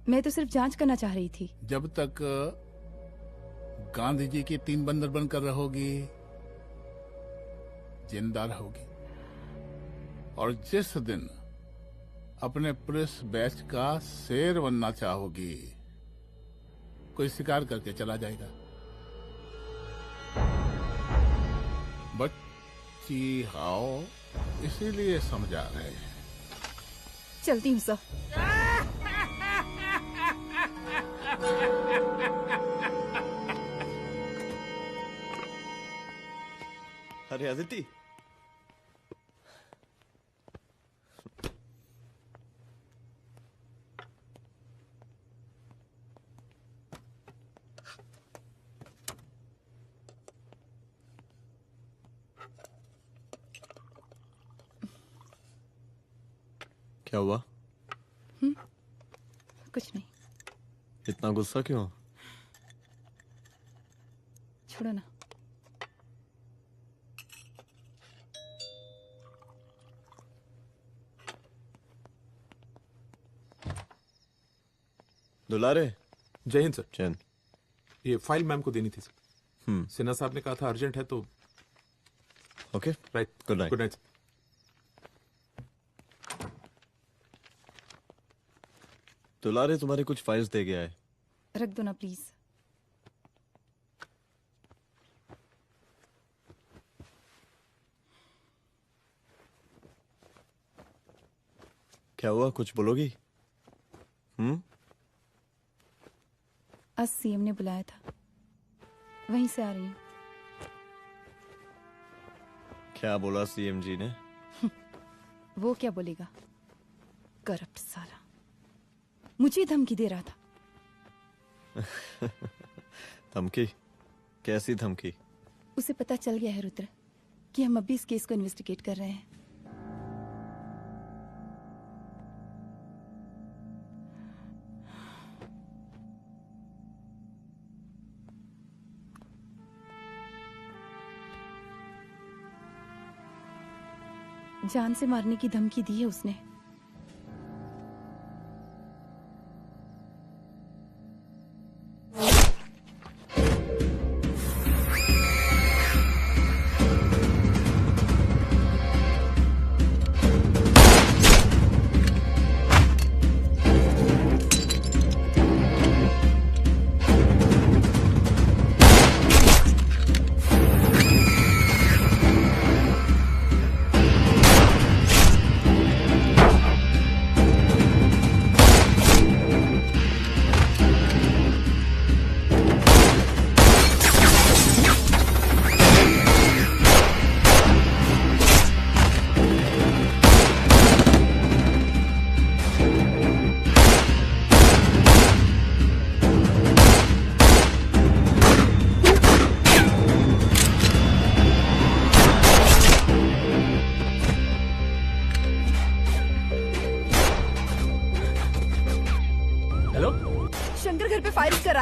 मैं तो सिर्फ जांच करना चाह रही थी। जब तक गांधी जी की 3 बंदर बनकर रहोगी, जिंदा रहोगी। और जिस दिन अपने पुलिस बैच का शेर बनना चाहोगी, कोई शिकार करके चला जाएगा। बच्ची हाओ, इसीलिए समझा रहे हैं। चलती हूँ सर। अरे अदिति, क्या हुआ? कुछ नहीं। इतना गुस्सा क्यों? छोड़ो ना। दुलारे। जय हिंद सर। जय हिंद। ये फाइल मैम को देनी थी सर। सिन्हा साहब ने कहा था अर्जेंट है तो। Okay, right. Good night. Good night. दुलारे तुम्हारे कुछ फाइल्स दे गया है। रख दो ना प्लीज। क्या हुआ, कुछ बोलोगी? आज सीएम ने बुलाया था, वहीं से आ रही हूँ। क्या बोला सीएम जी ने? वो क्या बोलेगा, करप्ट साला, मुझे धमकी दे रहा था। धमकी? कैसी धमकी? उसे पता चल गया है रुद्र कि हम अभी इस केस को इन्वेस्टिगेट कर रहे हैं। जान से मारने की धमकी दी है उसने।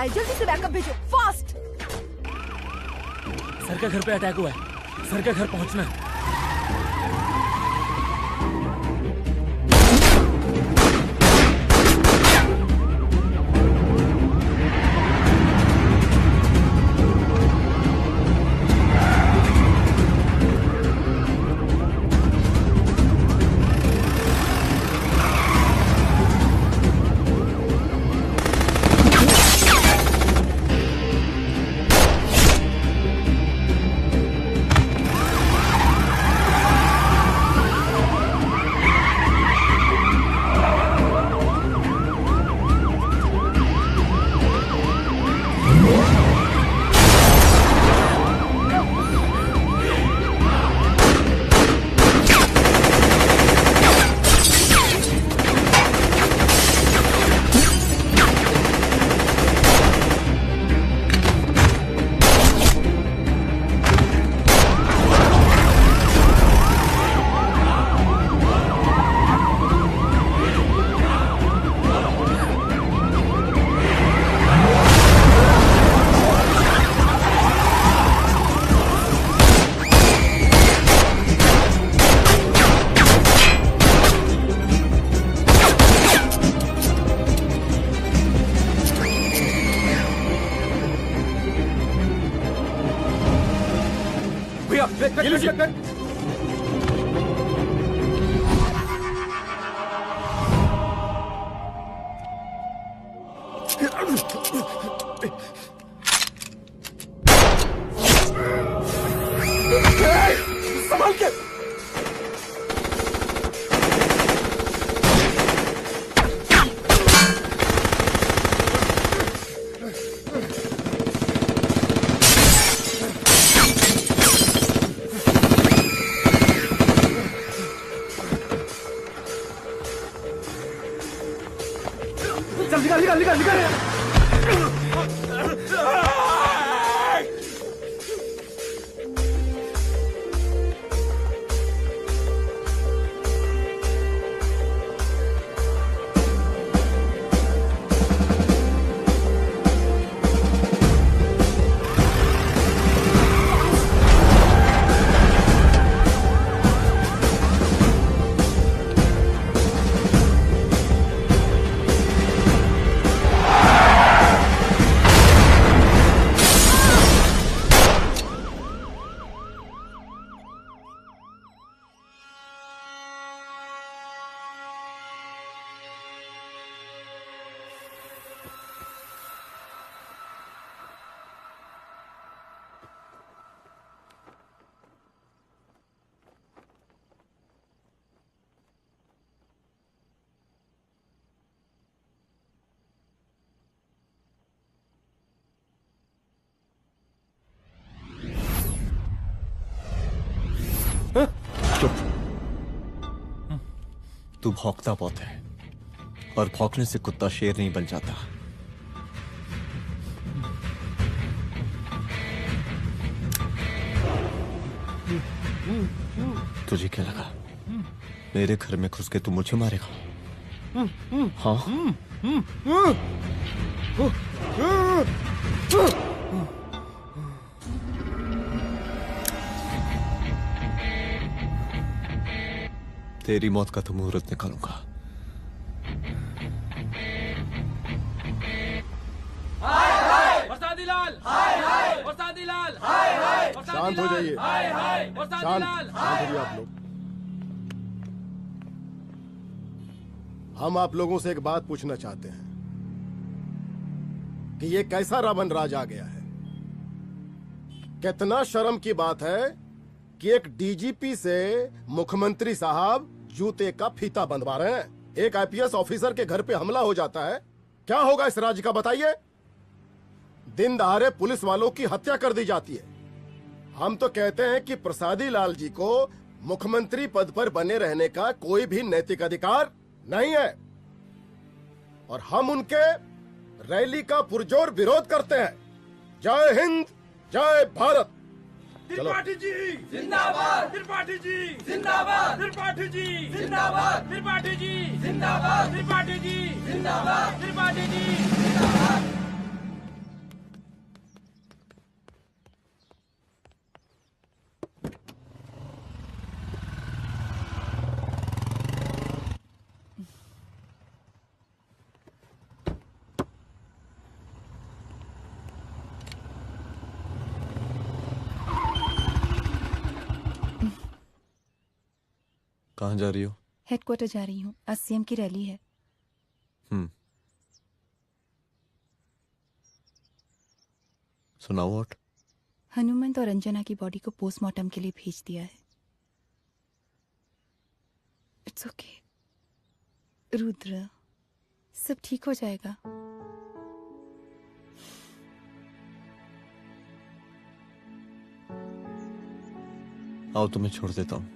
जल्दी से बैकअप भेजो, फास्ट। सर का घर पे अटैक हुआ है, सर का घर पहुंचना है। संभाल के। चल निकाल निकाल निकाल निकाल। चुप। तू भौंकता बहुत है, और भौंकने से कुत्ता शेर नहीं बन जाता। तुझे क्या लगा मेरे घर में घुस के तू मुझे मारेगा? हाँ? तेरी मौत का तो मुहूर्त निकालूंगा। शांत हो जाइए। शांत हो जाइए आप लोग। हम आप लोगों से एक बात पूछना चाहते हैं कि ये कैसा रावण राज आ गया है। कितना शर्म की बात है कि एक डीजीपी से मुख्यमंत्री साहब जूते का फीता बंधवा रहे हैं। एक आईपीएस ऑफिसर के घर पे हमला हो जाता है, क्या होगा इस राज्य का बताइए? दिन दहाड़े पुलिस वालों की हत्या कर दी जाती है। हम तो कहते हैं कि प्रसादी लाल जी को मुख्यमंत्री पद पर बने रहने का कोई भी नैतिक अधिकार नहीं है, और हम उनके रैली का पुरजोर विरोध करते हैं। जय हिंद, जय भारत। त्रिपाठी जी जिंदाबाद, त्रिपाठी जी जिंदाबाद, त्रिपाठी जी जिंदाबाद, त्रिपाठी जी जिंदाबाद, त्रिपाठी जी जिंदाबाद, त्रिपाठी जी जिंदाबाद। कहाँ जा रही हो? हेडक्वार्टर जा रही हूँ, आज सीएम की रैली है। सुनाओ। व्हाट? हनुमंत और अंजना की बॉडी को पोस्टमार्टम के लिए भेज दिया है। इट्स ओके रुद्र, सब ठीक हो जाएगा। आओ तुम्हें छोड़ देता हूँ,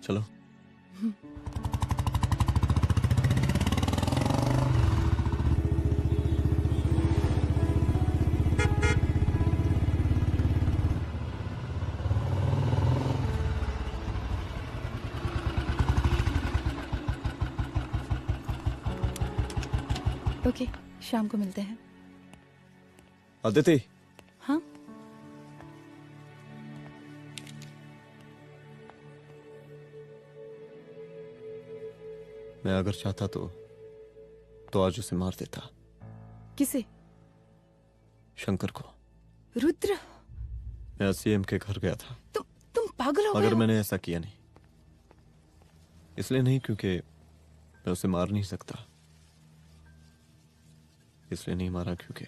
चलो। ओके, शाम को मिलते हैं। अदिति। हाँ? मैं अगर चाहता तो आज उसे मार देता। किसे? शंकर को। रुद्र, मैं सीएम के घर गया था। तुम पागल हो गए मगर हो? मैंने ऐसा किया नहीं। इसलिए नहीं क्योंकि मैं उसे मार नहीं सकता, इसलिए नहीं मारा क्योंकि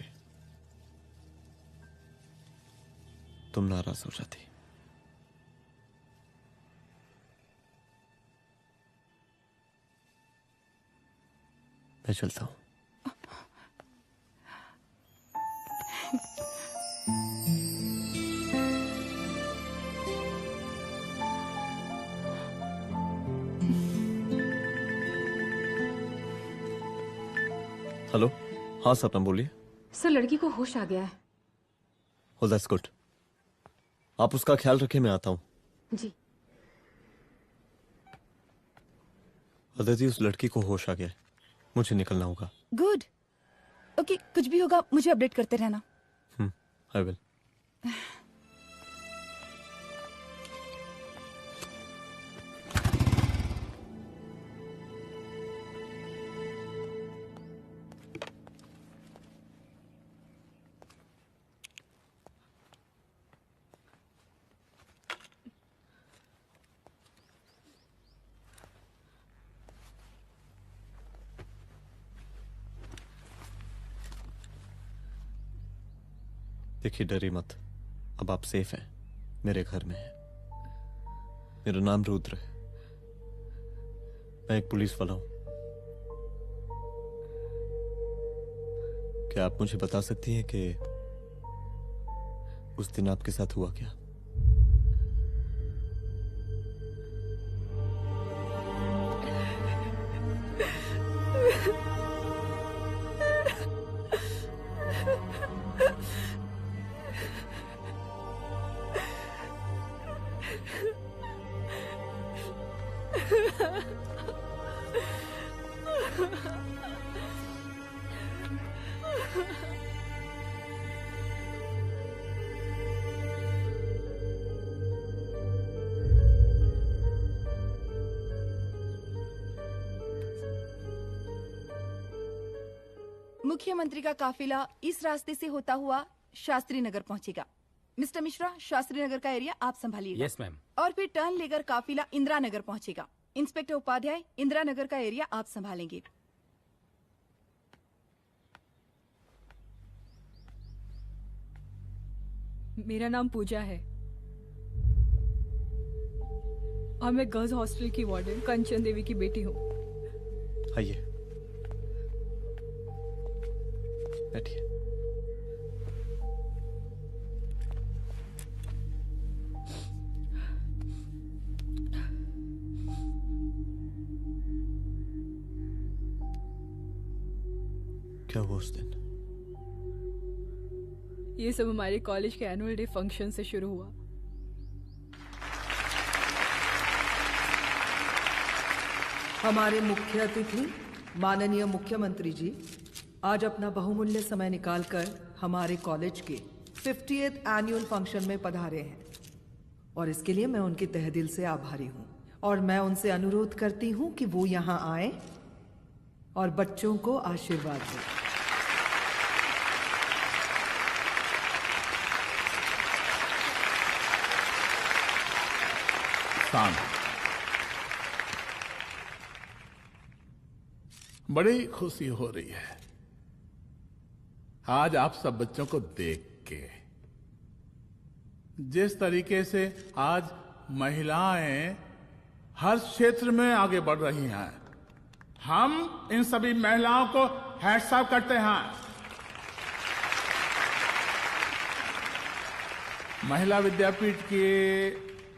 तुम नाराज हो जाती। मैं चलता हूं। हेलो। हाँ सपना बोलिए। सर, लड़की को होश आ गया है। Oh, that's good. आप उसका ख्याल रखिए, मैं आता हूँ। जी। अदिति, उस लड़की को होश आ गया है, मुझे निकलना होगा। गुड। ओके, कुछ भी होगा मुझे अपडेट करते रहना। I will. देखिए, डरिए मत, अब आप सेफ हैं, मेरे घर में हैं। मेरा नाम रुद्र है, मैं एक पुलिस वाला हूं। क्या आप मुझे बता सकती हैं कि उस दिन आपके साथ हुआ क्या? मुख्यमंत्री का काफिला इस रास्ते से होता हुआ शास्त्री नगर पहुंचेगा। मिस्टर मिश्रा, शास्त्री नगर का एरिया आप संभालिएगा। Yes ma'am. और फिर टर्न लेकर काफिला इंदिरा नगर पहुंचेगा। इंस्पेक्टर उपाध्याय, इंदिरा नगर का एरिया आप संभालेंगे। मेरा नाम पूजा है और मैं गर्ल्स हॉस्टल की वार्डन कंचन देवी की बेटी हूँ। आइए, बैठिए। क्या हुआ उस दिन? ये सब हमारे कॉलेज के एनुअल डे फंक्शन से शुरू हुआ। हमारे मुख्य अतिथि माननीय मुख्यमंत्री जी आज अपना बहुमूल्य समय निकालकर हमारे कॉलेज के 50th एनुअल फंक्शन में पधारे हैं और इसके लिए मैं उनके तहे दिल से आभारी हूँ और मैं उनसे अनुरोध करती हूँ कि वो यहाँ आए और बच्चों को आशीर्वाद दें। बड़ी खुशी हो रही है आज आप सब बच्चों को देख के। जिस तरीके से आज महिलाएं हर क्षेत्र में आगे बढ़ रही हैं, हम इन सभी महिलाओं को हैट्स ऑफ करते हैं। महिला विद्यापीठ के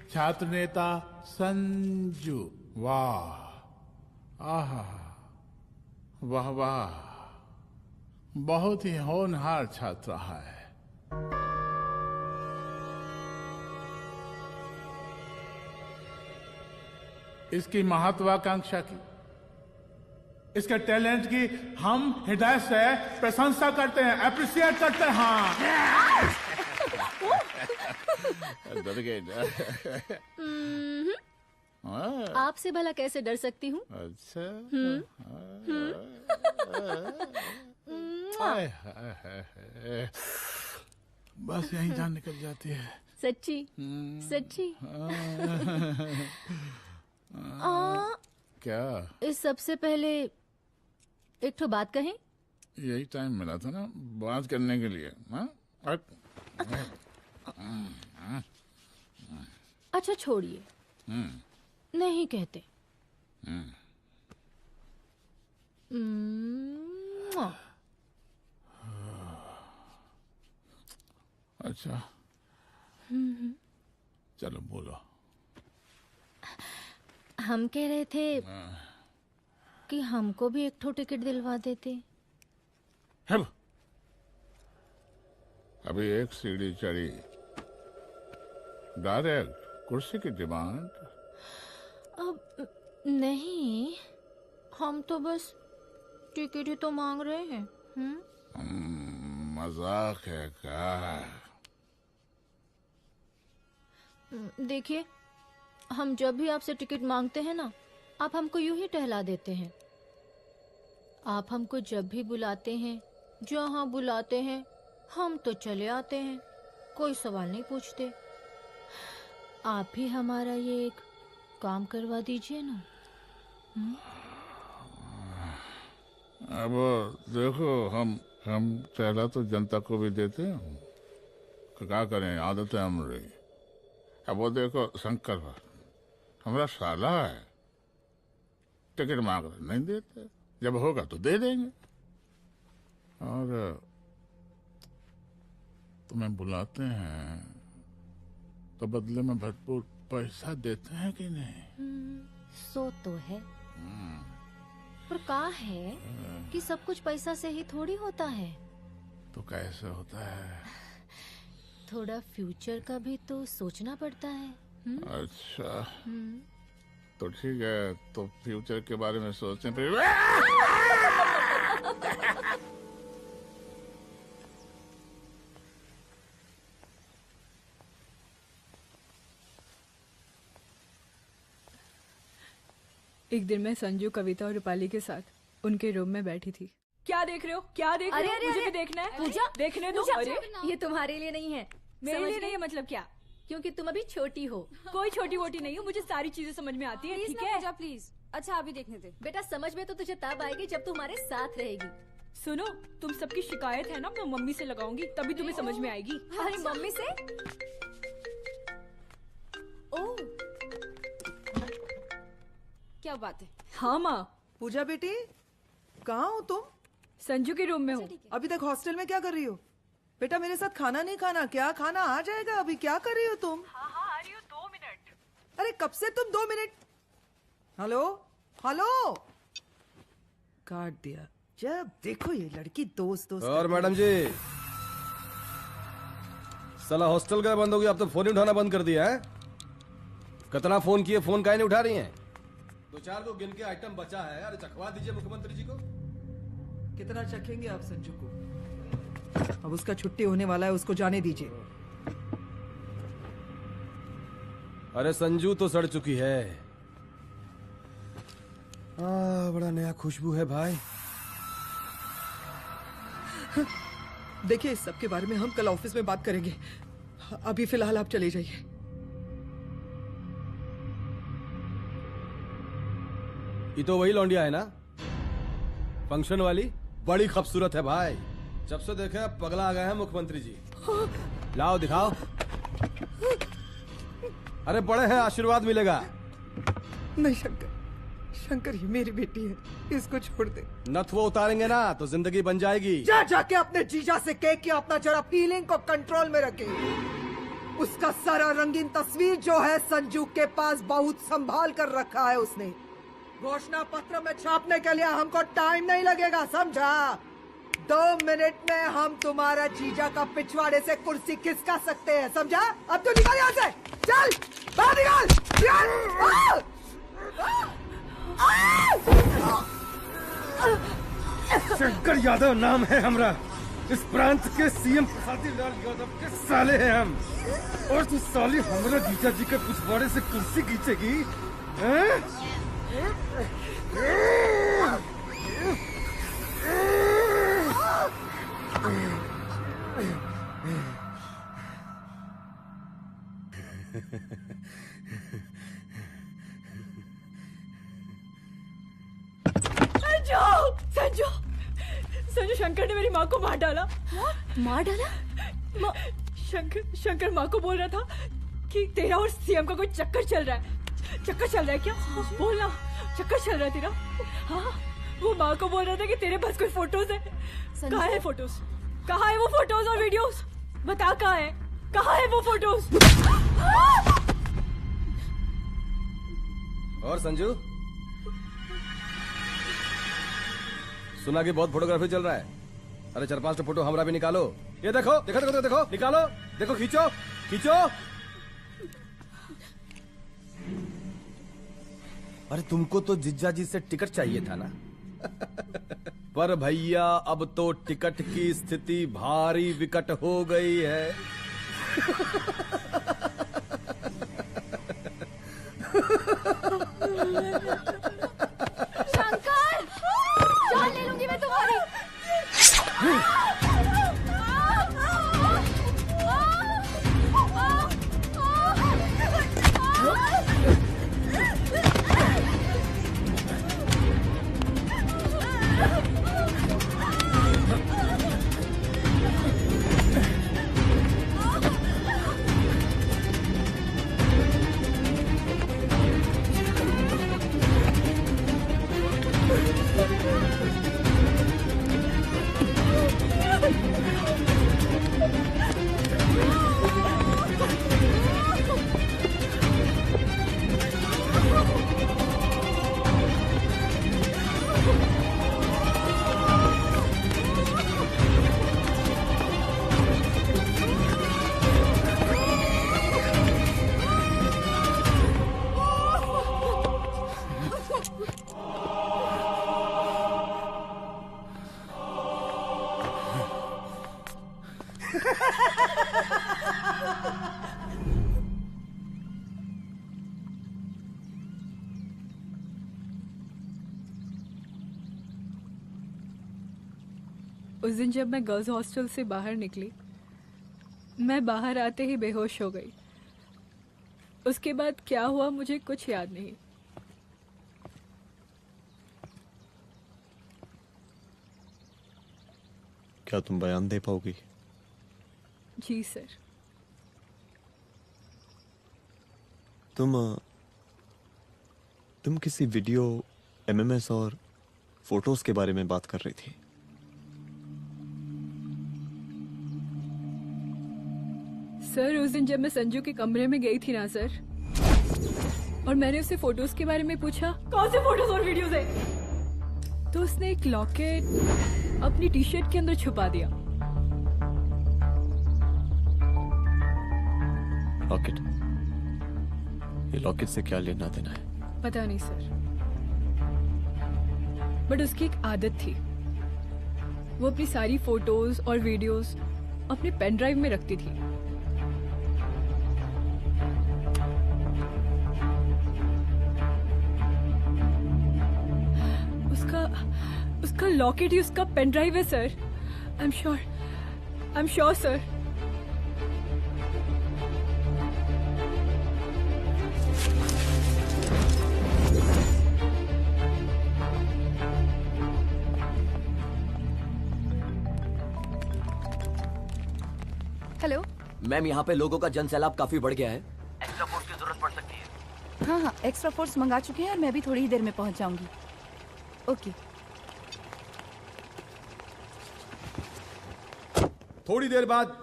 छात्र नेता संजू, वाह, आहा, वाह वाह, बहुत ही होनहार छात्रा है। इसकी महत्वाकांक्षा की, इसके टैलेंट की हम हृदय से प्रशंसा करते हैं, अप्रिशिएट करते हैं। डर गए आपसे भला कैसे डर सकती हूँ? अच्छा। बस यही जान निकल जाती है। सच्ची सच्ची। क्या? इस सबसे पहले एक ठो बात कहें? यही टाइम मिला था ना बात करने के लिए। अच्छा छोड़िए, नहीं कहते। अच्छा चलो बोलो। हम कह रहे थे कि हमको भी एक ठो टिकट दिलवा देते। अभी एक सीढ़ी चढ़ी, डायरेक्ट कुर्सी की डिमांड। अब नहीं, हम तो बस टिकट ही तो मांग रहे हैं। मजाक है क्या? देखिए, हम जब भी आपसे टिकट मांगते हैं ना, आप हमको यूं ही टहला देते हैं। आप हमको जब भी बुलाते हैं, जहाँ बुलाते हैं, हम तो चले आते हैं, कोई सवाल नहीं पूछते। आप भी हमारा ये एक काम करवा दीजिए ना। अब देखो, हम टहला तो जनता को भी देते हैं, क्या करें, आदत है हमारी। अब वो देखो शंकर हमारा साला है, टिकट मांग रहे नहीं देते, जब होगा तो दे देंगे। और तुम्हें बुलाते हैं तो बदले में भरपूर पैसा देते हैं कि नहीं? सो तो है, पर का है कि सब कुछ पैसा से ही थोड़ी होता है। तो कैसे होता है? थोड़ा फ्यूचर का भी तो सोचना पड़ता है। अच्छा तो ठीक है, तो फ्यूचर के बारे में सोचने पे एक दिन मैं संजू, कविता और रूपाली के साथ उनके रूम में बैठी थी। क्या देख रहे हो? क्या देख रहे हो? अरे, मुझे अरे, भी देखना है। पूजा, देखने दो। पूजा, अरे ये तुम्हारे लिए नहीं है। मेरे समझ लिए गई? नहीं है मतलब क्या? क्योंकि तुम अभी छोटी हो। कोई छोटी वोटी नहीं हूँ, मुझे सारी चीजें समझ में आती है। प्लीज ठीक ना है पूजा, प्लीज। अच्छा अभी देखने दे। बेटा समझ में तो तुझे तब आएगी जब तू हमारे साथ रहेगी। सुनो, तुम सबकी शिकायत है ना, मैं मम्मी से लगाऊंगी, तभी तुम्हें समझ में आएगी। अरे मम्मी से? ओह, क्या बात है? हाँ माँ। पूजा बेटी, कहाँ हो तुम? संजू के रूम में हूँ। अभी तक हॉस्टल में क्या कर रही हो? बेटा मेरे साथ खाना नहीं खाना क्या? खाना आ जाएगा, अभी क्या कर रही हो तुम? हाँ आ रही हूँ, 2 मिनट। अरे कब से तुम 2 मिनट? हेलो हेलो, काट दिया। जब देखो ये लड़की दोस्त और मैडम जी, साला हॉस्टल का बंद हो गया, अब तो फोन ही उठाना बंद कर दिया है। कितना फोन किए, फोन काहे नहीं उठा रही हैं? 2-4 को गिन के आइटम बचा है, अरे चखवा दीजिए मुख्यमंत्री जी को। कितना चखेंगे आप संजू को? अब उसका छुट्टी होने वाला है, उसको जाने दीजिए। अरे संजू तो सड़ चुकी है। बड़ा नया खुशबू है भाई। देखिए, इस सब के बारे में हम कल ऑफिस में बात करेंगे। अभी फिलहाल आप चले जाइए। ये तो वही लौंडिया है ना, फंक्शन वाली? बड़ी खूबसूरत है भाई। जब से देखे पगला आ गए हैं मुख्यमंत्री जी। लाओ दिखाओ। अरे बड़े हैं, आशीर्वाद मिलेगा। नहीं शंकर, शंकर ये मेरी बेटी है, इसको छोड़ दे। नथ वो उतारेंगे ना तो जिंदगी बन जाएगी। जा जाके अपने जीजा से कह के अपना जरा फीलिंग को कंट्रोल में रखे। उसका सारा रंगीन तस्वीर जो है संजू के पास बहुत संभाल कर रखा है उसने। घोषणा पत्र में छापने के लिए हमको टाइम नहीं लगेगा, समझा? 2 मिनट में हम तुम्हारा जीजा का पिछवाड़े से कुर्सी खिसका सकते हैं, समझा? अब तो निकल यहाँ से, चल बाहर निकल। शंकर यादव नाम है हमरा। इस प्रांत के सीएम प्रसादी लाल यादव के साले हैं हम। और तू साली हमरा जीजा जी के पिछवाड़े से कुर्सी खींचेगी? संजू, संजू, शंकर ने मेरी माँ को मार डाला। मार डाला? शंकर माँ को बोल रहा था कि तेरा और सीएम का कोई चक्कर चल रहा है। चक्कर चल रहा है क्या? बोलना, चक्कर चल रहा है तेरा? हाँ, वो माँ को बोल रहा था कि तेरे पास कोई फोटोज है। कहाँ है फोटोज? कहाँ है वो फोटोज और वीडियोस? बता कहाँ है? कहाँ है वो फोटोज? और संजू, सुना कि बहुत फोटोग्राफी चल रहा है। अरे 4-5 फोटो हमरा भी निकालो। ये देखो देखो देखो देखो, निकालो, देखो, खींचो खींचो। अरे तुमको तो जिज्जा जी से टिकट चाहिए था ना। पर भैया अब तो टिकट की स्थिति भारी विकट हो गई है। शंकर, जान ले लूंगी मैं तुम्हारी। उस दिन जब मैं गर्ल्स हॉस्टल से बाहर निकली, मैं बाहर आते ही बेहोश हो गई। उसके बाद क्या हुआ मुझे कुछ याद नहीं। क्या तुम बयान दे पाओगी? जी सर। तुम किसी वीडियो, एमएमएस और फोटोज के बारे में बात कर रही थी। सर उस दिन जब मैं संजू के कमरे में गई थी ना सर, और मैंने उससे फोटोज के बारे में पूछा कौन से फोटोज और वीडियोज है, तो उसने एक लॉकेट अपनी टी शर्ट के अंदर छुपा दिया। लॉकेट? ये लॉकेट से क्या लेना देना है? पता नहीं सर, बट उसकी एक आदत थी, वो अपनी सारी फोटोज और वीडियोस अपने पेन ड्राइव में रखती थी। उसका लॉकेट ही उसका पेन ड्राइव है sir. I am sure sir. Hello ma'am, यहाँ पे लोगों का जनसैलाब काफी बढ़ गया है। एक्स्ट्रा फोर्स की जरूरत पड़ सकती है। हाँ हाँ, एक्स्ट्रा फोर्स मंगा चुके हैं और मैं भी थोड़ी ही देर में पहुंच जाऊंगी। ओके। थोड़ी देर बाद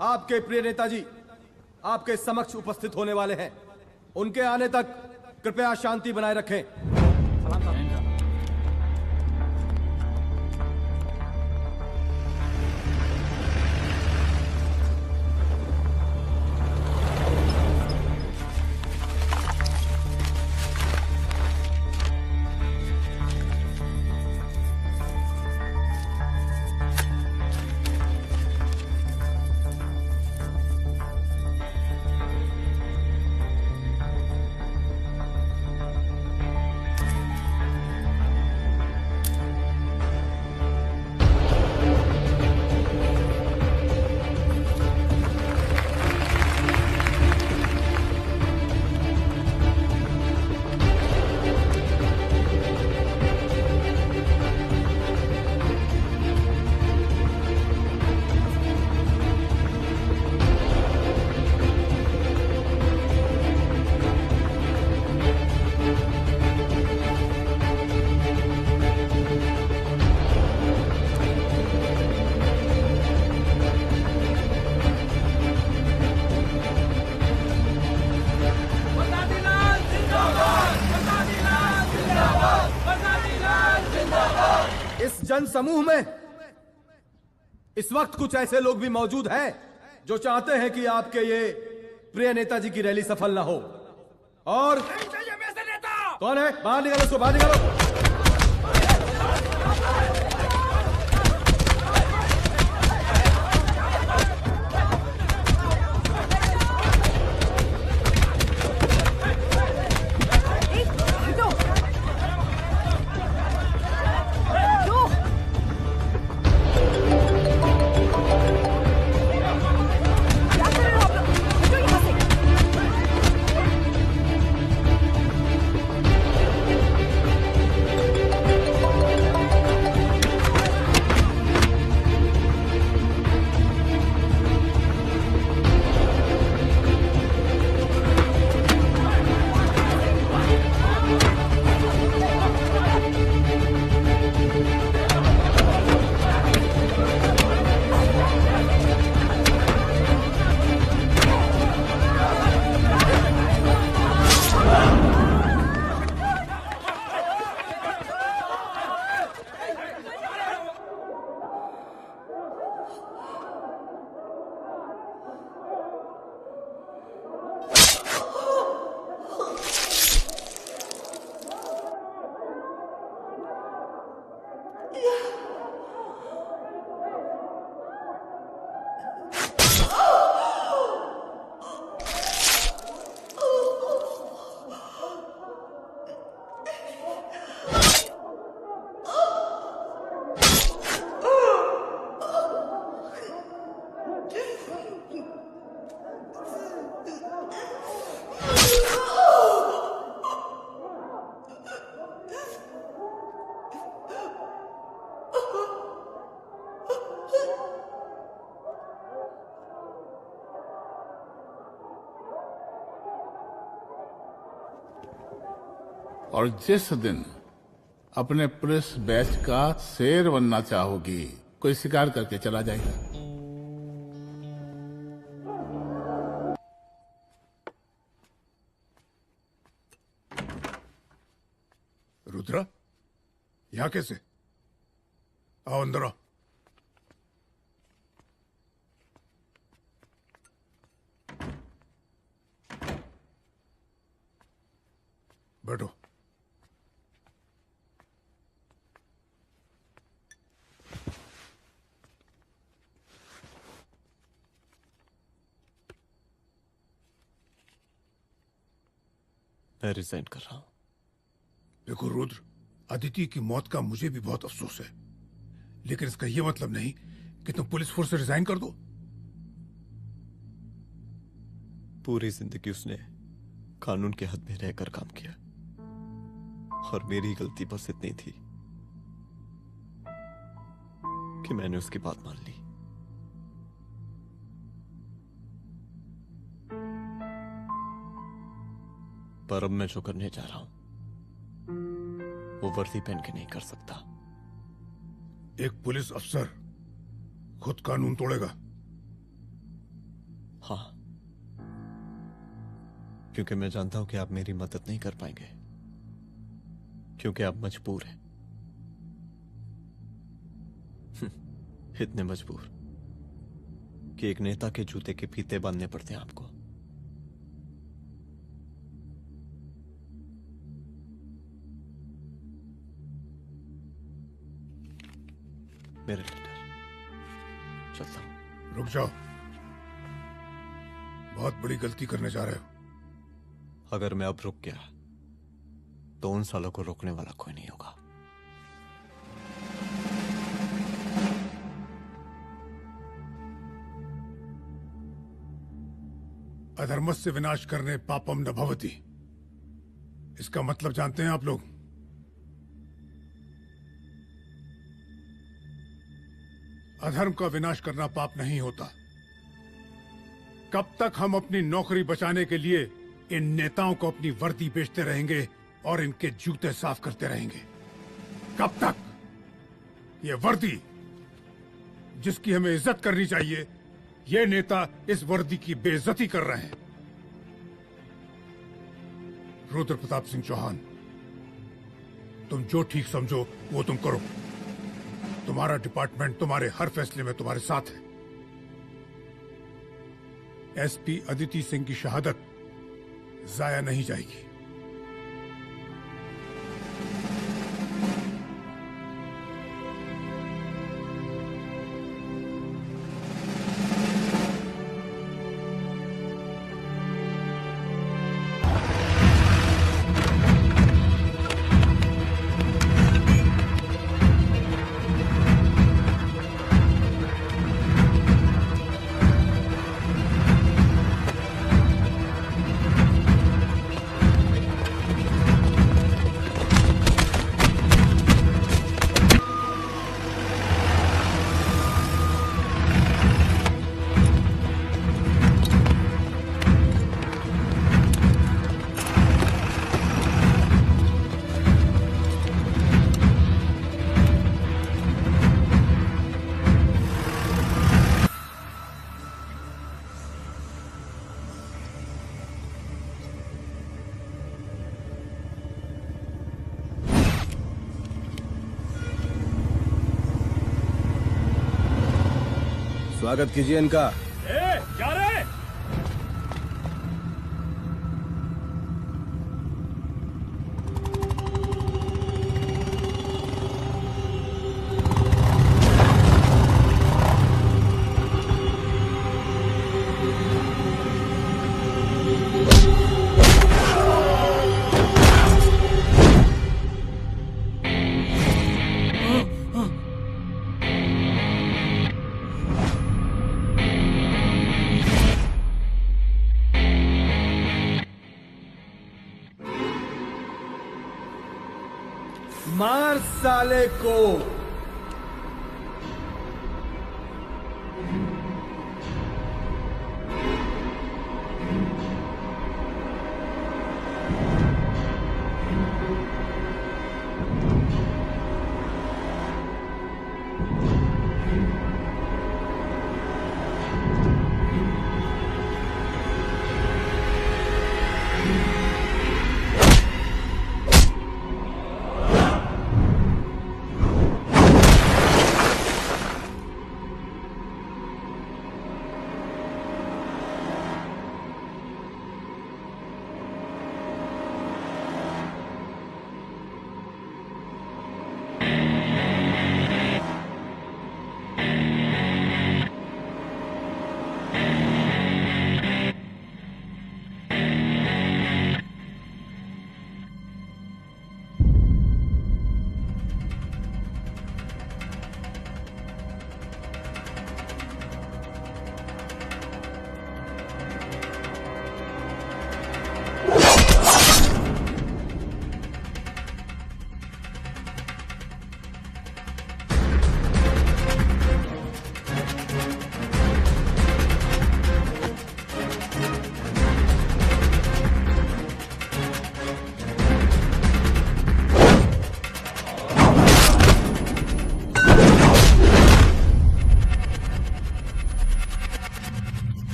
आपके प्रिय नेताजी आपके समक्ष उपस्थित होने वाले हैं। उनके आने तक कृपया शांति बनाए रखें। जन समूह में इस वक्त कुछ ऐसे लोग भी मौजूद हैं जो चाहते हैं कि आपके ये प्रिय नेताजी की रैली सफल ना हो। और कौन है? बाहर निकालो उसको, बाहर निकालो। और जिस दिन अपने पुलिस बैच का शेर बनना चाहोगी, कोई शिकार करके चला जाएगा। रुद्रा, यहाँ कैसे? आओ अंदर आओ। बैठो। मैं रिजाइन कर रहा हूं। देखो रुद्र, अदिति की मौत का मुझे भी बहुत अफसोस है, लेकिन इसका यह मतलब नहीं कि तुम पुलिस फोर्स से रिजाइन कर दो। पूरी जिंदगी उसने कानून के हद में रहकर काम किया और मेरी गलती बस इतनी थी कि मैंने उसकी बात मान ली। पर अब मैं जो करने जा रहा हूं वो वर्दी पहन के नहीं कर सकता। एक पुलिस अफसर खुद कानून तोड़ेगा? हाँ, क्योंकि मैं जानता हूं कि आप मेरी मदद नहीं कर पाएंगे, क्योंकि आप मजबूर हैं। इतने मजबूर कि एक नेता के जूते के फीते बांधने पड़ते हैं आपको। मेरे लेटर, चलता हूं। रुक जाओ, बहुत बड़ी गलती करने जा रहे हो। अगर मैं अब रुक गया तो उन सालों को रोकने वाला कोई नहीं होगा। अधर्मस्य विनाश करने पापम न भवति, इसका मतलब जानते हैं आप लोग? अधर्म का विनाश करना पाप नहीं होता। कब तक हम अपनी नौकरी बचाने के लिए इन नेताओं को अपनी वर्दी बेचते रहेंगे और इनके जूते साफ करते रहेंगे? कब तक? ये वर्दी जिसकी हमें इज्जत करनी चाहिए, ये नेता इस वर्दी की बेइज्जती कर रहे हैं। रुद्र प्रताप सिंह चौहान, तुम जो ठीक समझो वो तुम करो। तुम्हारा डिपार्टमेंट तुम्हारे हर फैसले में तुम्हारे साथ है। एसपी अदिति सिंह की शहादत जाया नहीं जाएगी। स्वागत कीजिए इनका। क्या रे? मार साले को।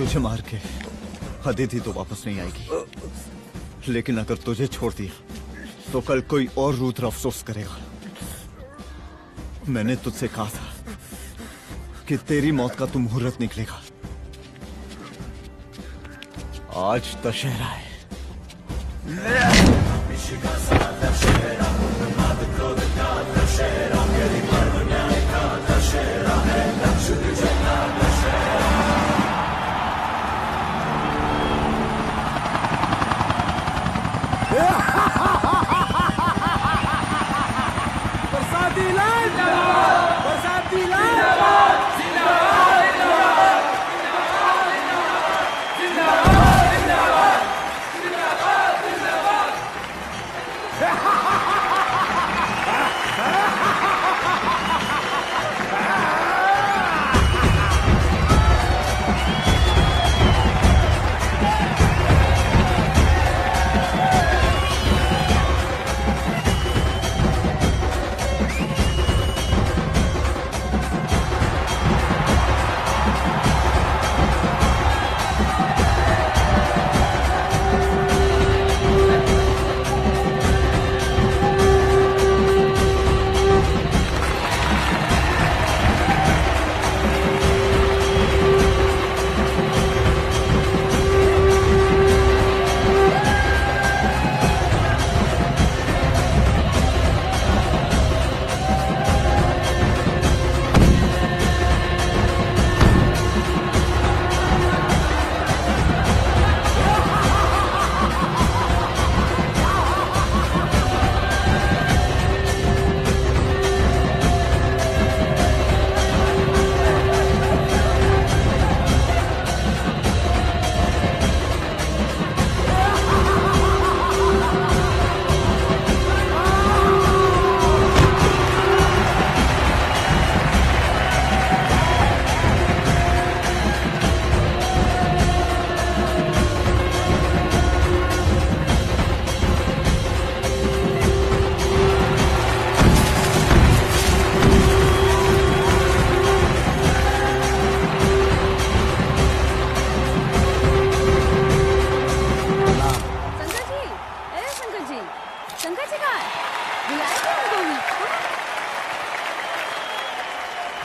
तुझे मार के अदिति तो वापस नहीं आएगी, लेकिन अगर तुझे छोड़ दिया तो कल कोई और रुद्र अफसोस करेगा। मैंने तुझसे कहा था कि तेरी मौत का तो मुहूर्त निकलेगा। आज दशहरा है। बरसाती लाल बरसाती लाल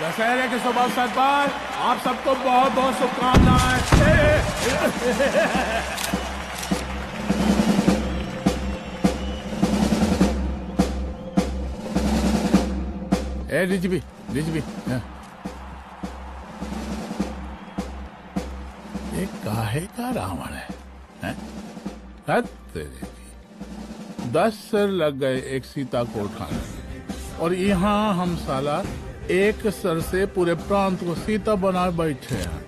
दशहरे के शुभ अवसर पर आप सबको बहुत बहुत शुभकामनाएं। ए डीजीपी ये काहे का रावण है? तेरे 10 सिर लग गए एक सीता को उठाने, और यहाँ हम साला एक सर से पूरे प्रांत को सीता बना बैठे हैं।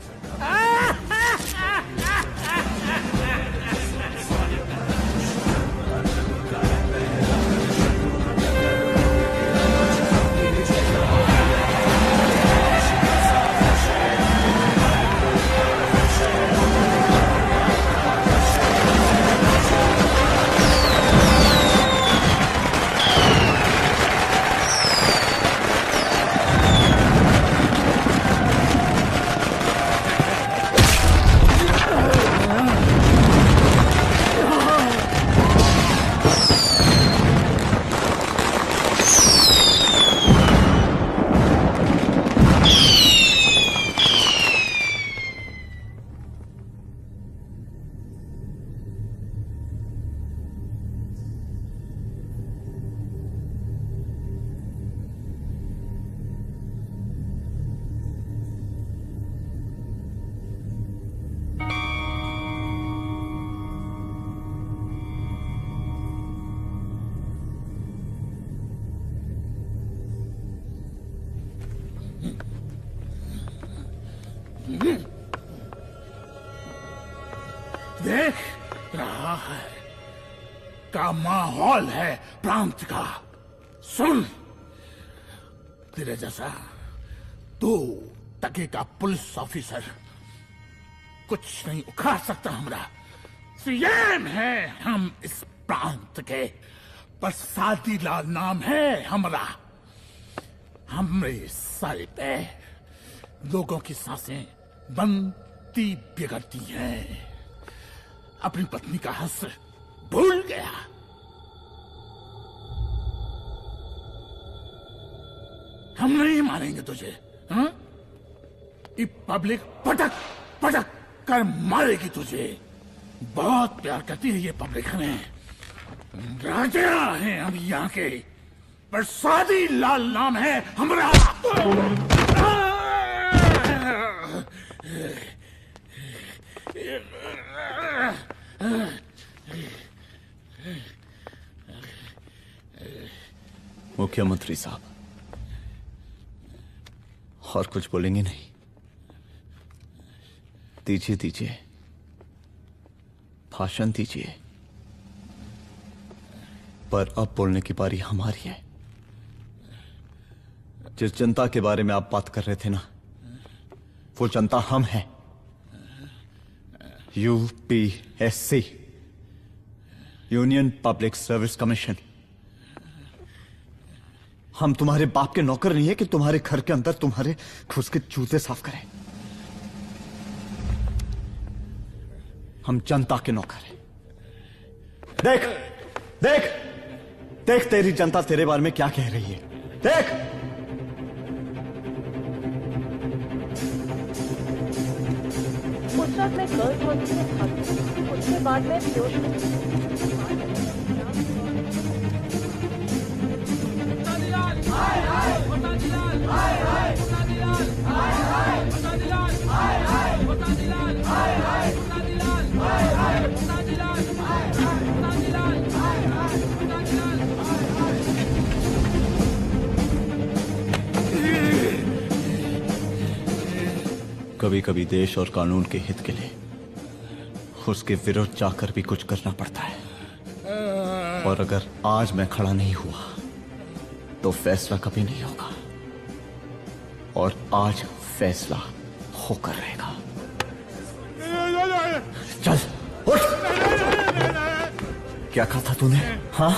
देख रहा है का माहौल है प्रांत का। सुन, तेरे जैसा 2 टके का पुलिस ऑफिसर कुछ नहीं उखाड़ सकता। हमारा सीएम है हम इस प्रांत के, बरसाती लाल नाम है हमारा। हमरे सारे पे लोगों की सांसें बंद पति बिगड़ती है। अपनी पत्नी का हक भूल गया। हम नहीं मारेंगे तुझे। हाँ? ये पब्लिक पटक पटक कर मारेगी तुझे। बहुत प्यार करती है ये पब्लिक हमें। राजा हैं हम यहाँ के, पर सादी लाल नाम है हमारा। मुख्यमंत्री साहब, और कुछ बोलेंगे नहीं? दीजिए दीजिए, भाषण दीजिए। पर अब बोलने की बारी हमारी है। जिस जनता के बारे में आप बात कर रहे थे ना, वो जनता हम हैं। UPSC, union public service commission. हम तुम्हारे बाप के नौकर नहीं है कि तुम्हारे घर के अंदर तुम्हारे खुद के जूते साफ करें। हम जनता के नौकर हैं। देख देख देख, तेरी जनता तेरे बारे में क्या कह रही है। देख, उस रात मैं गर्ल्स हॉस्टल में भागी, उसके बाद मैं बेहोश हो कभी कभी देश और कानून के हित के लिए उसके विरुद्ध जाकर भी कुछ करना पड़ता है। और अगर आज मैं खड़ा नहीं हुआ तो फैसला कभी नहीं होगा, और आज फैसला होकर रहेगा। चल उठ। क्या कहा था तूने? हाँ?